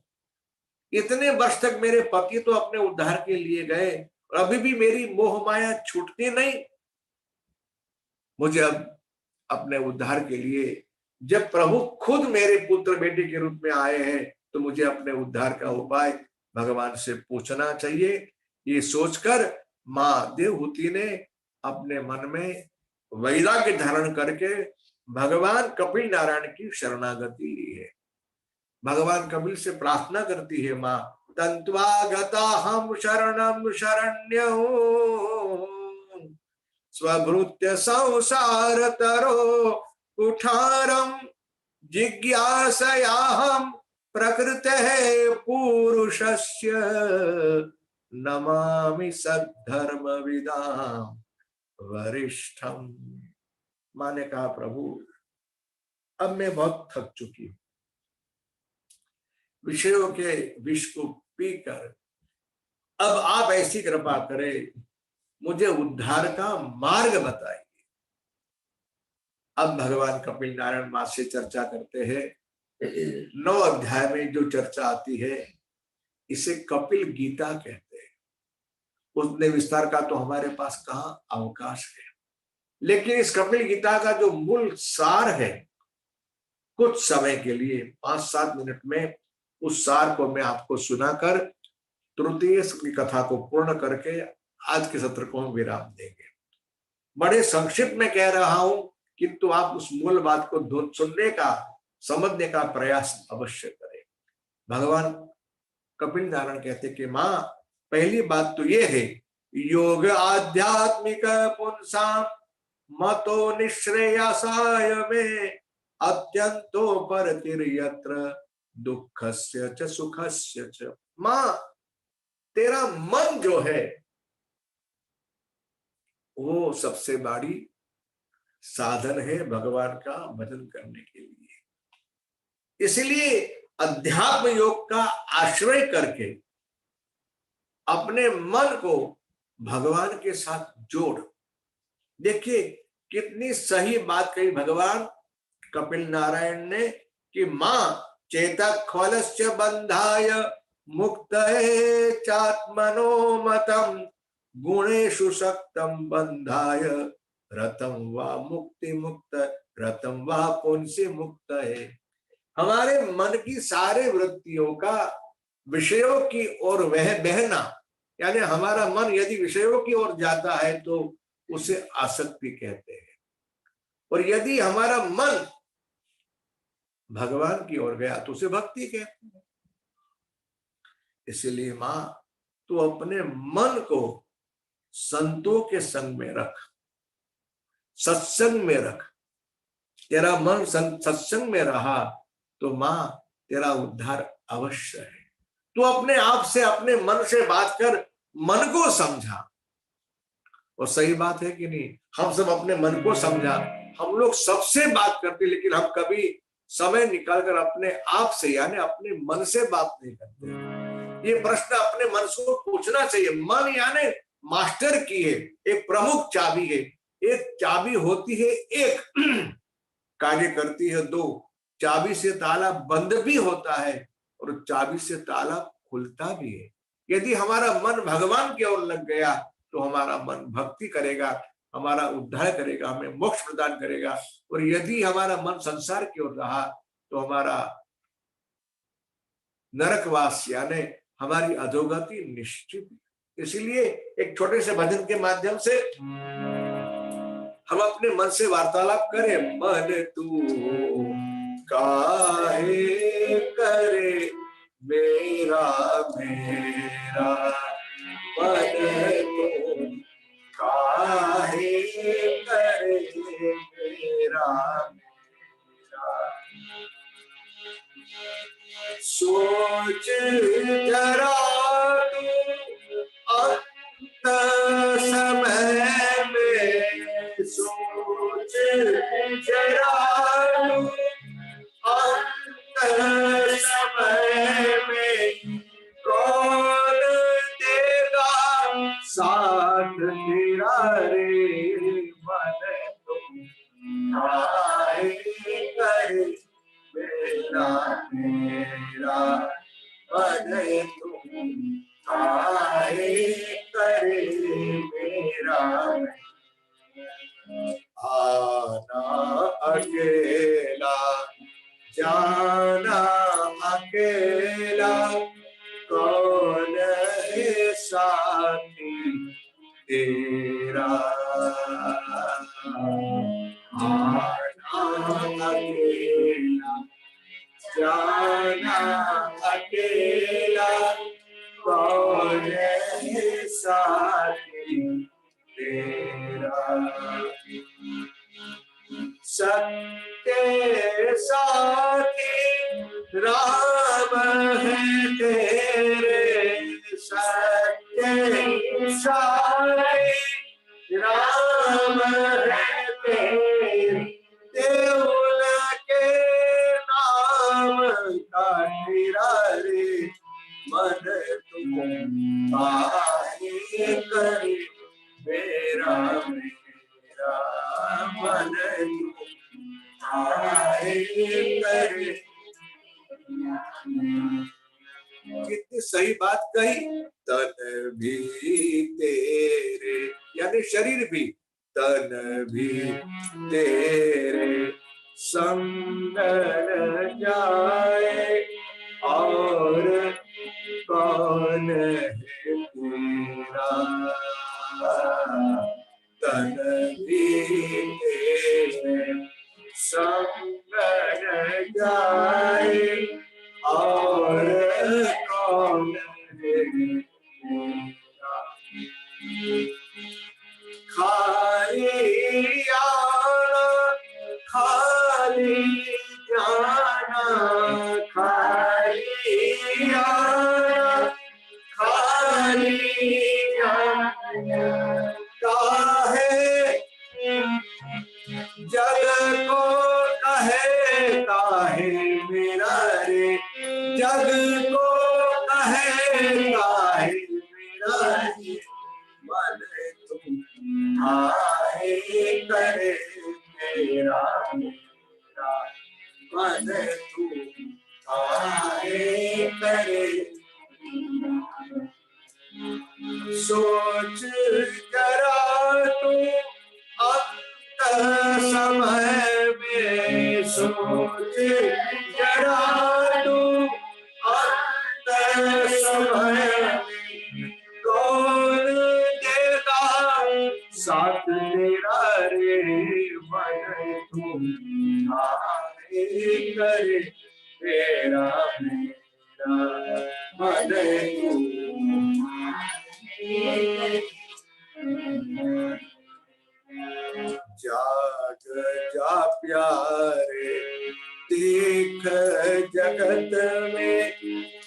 इतने वर्ष तक मेरे पति तो अपने उद्धार के लिए गए और अभी भी मेरी मोह माया छूटती नहीं। मुझे अब अपने उद्धार के लिए, जब प्रभु खुद मेरे पुत्र बेटे के रूप में आए हैं, तो मुझे अपने उद्धार का उपाय भगवान से पूछना चाहिए। ये सोचकर मां देवहूति ने अपने मन में वैराग्य धारण करके भगवान कपिल नारायण की शरणागति ली है। भगवान कपिल से प्रार्थना करती है, मां तंत्वागता हम शरणम शरण्यो स्वभृत्य संसार तरो कुठारम जिज्ञासयाहम प्रकृते पुरुषस्य नमामि सद्धर्म विदाम वरिष्ठम। मां ने कहा, प्रभु अब मैं बहुत थक चुकी हूं, विषयों के विष को पीकर अब आप ऐसी कृपा करें, मुझे उद्धार का मार्ग बताइए। अब भगवान कपिल नारायण मां से चर्चा करते हैं। 9 अध्याय में जो चर्चा आती है, इसे कपिल गीता कहते हैं। उसने विस्तार का तो हमारे पास कहां अवकाश है, लेकिन इस कपिल गीता का जो मूल सार है, कुछ समय के लिए 5-7 मिनट में उस सार को मैं आपको सुनाकर तृतीय की कथा को पूर्ण करके आज के सत्र को हम विराम देंगे। बड़े संक्षिप्त में कह रहा हूं, किंतु आप उस मूल बात को सुनने का, समझने का प्रयास अवश्य करें। भगवान कपिल नारायण कहते कि मां, पहली बात तो ये है, योग आध्यात्मिक पुंसाम मतो निश्रेयसाय में अत्यंतो परतिर्यत्र दुःखस्य च सुखस्य च। मां, तेरा मन जो है वो सबसे बड़ी साधन है भगवान का भजन करने के लिए। इसलिए अध्यात्म योग का आश्रय करके अपने मन को भगवान के साथ जोड़। देखिए कितनी सही बात कही भगवान कपिल नारायण ने कि मां चेतक खलस्य बंधाय मुक्तये चात्मनो मतम गुणेषु शक्तम बंधाय रतम वा मुक्ति मुक्त रतम वा पुंसी मुक्त है। हमारे मन की सारे वृत्तियों का विषयों की ओर वह बहना, यानी हमारा मन यदि विषयों की ओर जाता है तो उसे आसक्ति कहते हैं, और यदि हमारा मन भगवान की ओर गया तो उसे भक्ति कहते हैं। इसलिए मां, तू अपने मन को संतों के संग में रख, सत्संग में रख। तेरा मन सत्संग में रहा तो मां तेरा उद्धार अवश्य है। तू अपने आप से, अपने मन से बात कर, मन को समझा। और सही बात है कि नहीं, हम सब अपने मन को समझा। हम लोग सबसे बात करते, लेकिन हम कभी समय निकालकर अपने आप से, यानी अपने मन से बात नहीं करते। ये प्रश्न अपने मन से पूछना चाहिए। मन यानी मास्टर की है, एक प्रमुख चाबी है। एक चाबी होती है, एक कार्य करती है 2। चाबी से ताला बंद भी होता है और चाबी से ताला खुलता भी है। यदि हमारा मन भगवान की ओर लग गया तो हमारा मन भक्ति करेगा, हमारा उद्धार करेगा, हमें मोक्ष प्रदान करेगा। और यदि हमारा मन संसार की ओर रहा तो हमारा नरकवास, यानी हमारी अधोगति निश्चित। इसलिए एक छोटे से भजन के माध्यम से हम अपने मन से वार्तालाप करें। मन तू काहे करे मेरा मेरा मन तू सोच जरा तू अंत समय में, सोच जरा तू अंत समय में, कौन देगा साथ तेरा रे मन, तुम आए करे मेरा मेरा मन, तुम आए करे मेरा। आना अकेला जाना अकेला, कौन है साथी तेरा। आना अकेला जाना अकेला, कौन है साथी तेरा। सत्य साथी राम है तेरे, सत्य साथी राम है तेरे, देवल के नाम का तेरा रे मन, तुम आए करे मेरा मेरा मन, आए करे। कितनी सही बात कही। तन भी तेरे यानी शरीर भी, तन भी तेरे संग न जाए, और कौन है तेरा। तन भी तेरे संग न जाए, और कौन है तेरा। खाली आना खाली जाना, खाली आना खाली जाना, काहे जग को कहे काहे मेरा रे, जग को कहे काहे मेरा रे मन, तुम आए करे मेरा मेरा मन, तुम आए करे। सोच जरा तू अंत समय में, सोच जरा तू अंत समय में, कौन देगा साथ तेरा रे मन, तुम आए करे मेरा मेरा मन, तुम जाग जा प्यारे देख जगत में,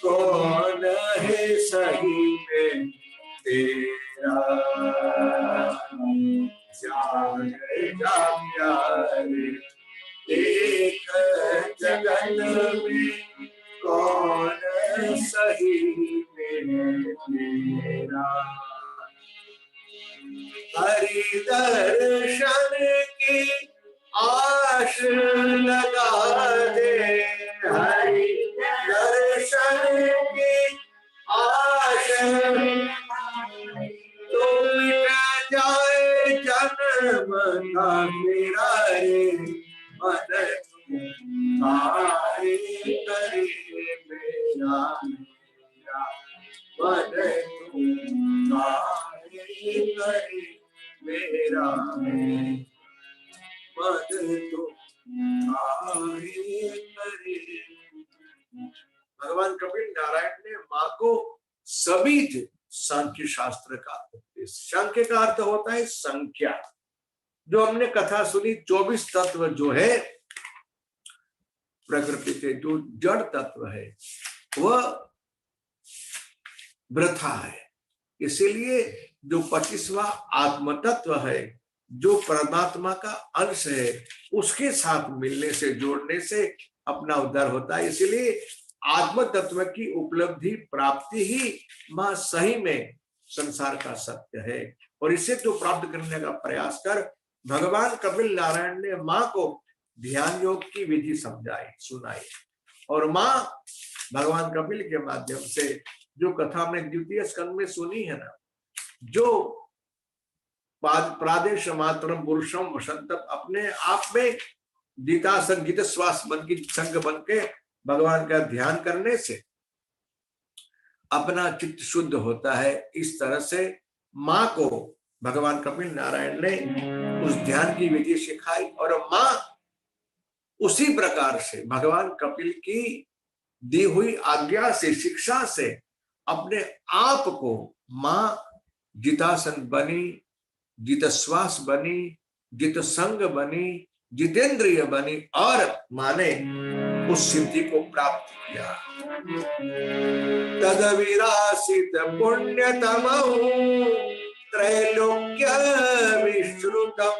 कौन है सही में तेरा। जाग जा प्यारे देख जगत में, कौन सही में तेरा। हरि दर्शन की आश लगा दे, हरि दर्शन की आश, तो मिट जाए जन्म का मेरा रे मन, तुम आए करे मेरा मेरा मन, तुम आए करे मेरा मन, तुम आए करे। भगवान कपिल नारायण ने माँ को सबीज सांख्य शास्त्र का उपदेश। सांख्य का अर्थ होता है संख्या। जो हमने कथा सुनी 24 तत्व जो है प्रकृति से जो जड़ तत्व है वह वृथा है। इसीलिए जो 25वां आत्म तत्व है, जो परमात्मा का अंश है, उसके साथ मिलने से, जोड़ने से अपना उद्धार होता है। इसीलिए आत्म तत्व की उपलब्धि प्राप्ति ही मां सही में संसार का सत्य है। और इसे तो प्राप्त करने का प्रयास कर भगवान कपिल नारायण ने मां को ध्यान योग की विधि समझाई, सुनाई। और मां भगवान कपिल के माध्यम से जो कथा हमने द्वितीय स्कंद में सुनी है ना, जो प्रादेश मात्रम पुरुषम वसंतम, अपने आप में गीता संगीत श्वास बन की संग बन के भगवान का ध्यान करने से अपना चित्त शुद्ध होता है। इस तरह से मां को भगवान कपिल नारायण ने उस ध्यान की विधि सिखाई और मां उसी प्रकार से भगवान कपिल की दी हुई आज्ञा से, शिक्षा से अपने आप को मां जितासन बनी, जितश्वास बनी, जित संग बनी, जितेंद्रिय बनी और माने उस सिद्धि को प्राप्त किया। तद विरासित पुण्यतमं त्रैलोक्य विश्रुतम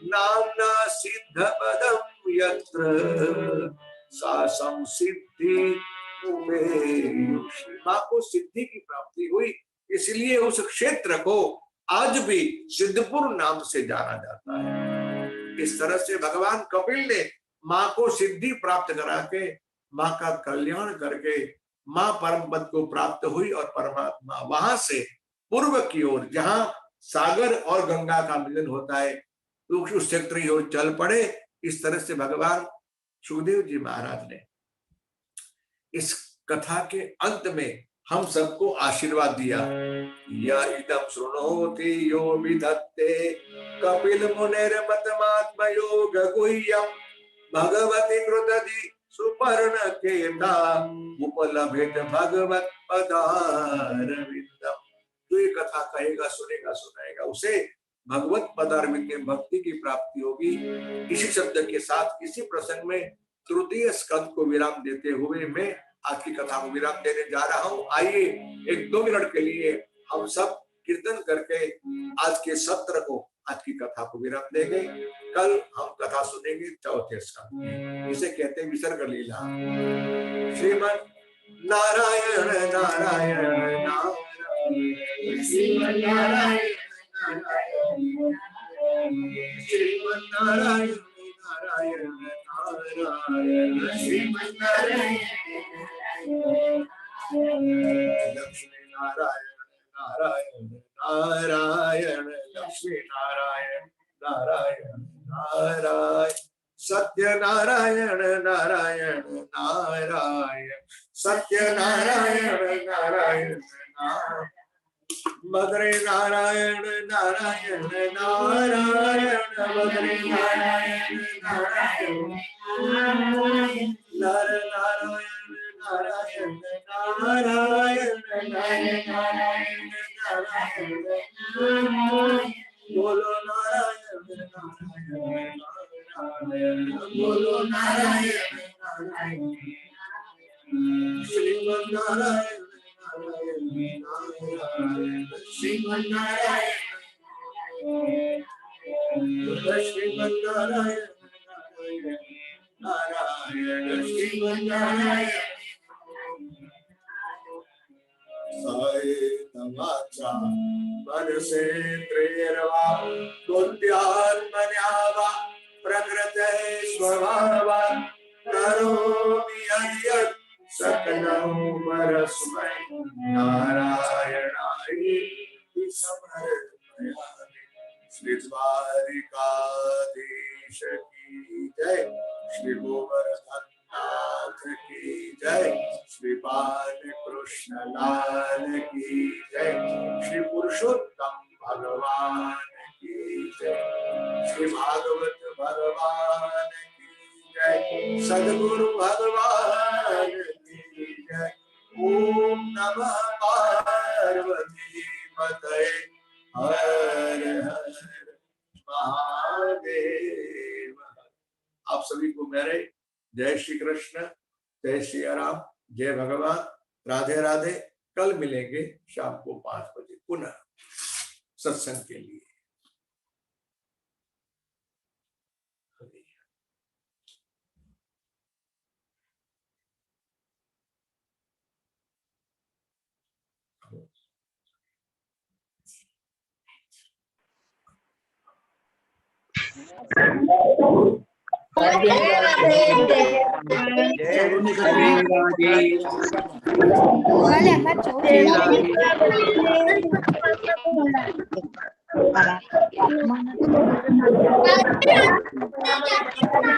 नाम्ना सिद्ध पदम यत्र सा संसिद्धि। मां को सिद्धि की प्राप्ति हुई, इसलिए उस क्षेत्र को आज भी सिद्धपुर नाम से जाना जाता है। इस तरह से भगवान कपिल ने मां को सिद्धि प्राप्त करा के मां का कल्याण करके मां परम पद को प्राप्त हुई और परमात्मा वहां से पूर्व की ओर, जहां सागर और गंगा का मिलन होता है, तो उस क्षेत्र की ओर चल पड़े। इस तरह से भगवान सुखदेव जी महाराज ने इस कथा के अंत में हम सबको आशीर्वाद दिया। या इदं शृणोति यो विधत्ते कपिल मुनिर्मतमात्म योग गुह्यं भगवति कृतधि सुपर्ण केता उपलभेत भगवत पदारविंदम। जो ये कथा कहेगा, सुनेगा, सुनाएगा, उसे भगवत पदारविंद में भक्ति की प्राप्ति होगी। इसी शब्द के साथ इसी प्रसंग में तृतीय स्कंद को विराम देते हुए मैं आज की कथा को विराम देने जा रहा हूँ। आइए 1-2 मिनट के लिए हम सब कीर्तन करके आज के सत्र को, आज की कथा को विराम देंगे। कल हम कथा सुनेंगे चौथे स्कंद, इसे कहते हैं विसर्ग लीला। श्रीमन नारायण नारायण नारायण, श्रीमन नारायण नारायण, श्रीमन नारायण नारायण नारायण, श्रीमन नारायण लक्ष्मी नारायण नारायण नारायण, लक्ष्मी नारायण नारायण नारायण, सत्य नारायण नारायण नारायण, सत्य नारायण नारायण नारायण, बद्री नारायण नारायण नारायण, बद्री नारायण नारायण नर नारायण नारायण नारायण, नर नारायण नारायण, बोलो नारायण नारायण नारायण, बोलो नारायण नारायण, श्रीमन नारायण नारायण नारायण, श्रीमन नारायण, श्रीमन नारायण नारायण, श्रीमन नारायण। सायेतमाचा मनसेन्द्रियर्वा बुद्ध्यात्मन्यावा प्रकृते स्वभावान् करोमि यद्यत् सकलं परस्मै नारायणाय समर्पयामि। श्री द्वारिकाधीश की जय, श्री गोवर्धन नाथ की जय, श्री बालकृष्ण लाल की जय, श्री पुरुषोत्तम भगवान की जय, श्री भागवत भगवान की जय, सद्गुरु भगवान की जय। ओम नमः पार्वती पतये हर हर महादेव। आप सभी को मेरे जय श्री कृष्ण, जय श्री राम, जय भगवान, राधे राधे। कल मिलेंगे शाम को 5 बजे पुनः सत्संग के लिए। Mana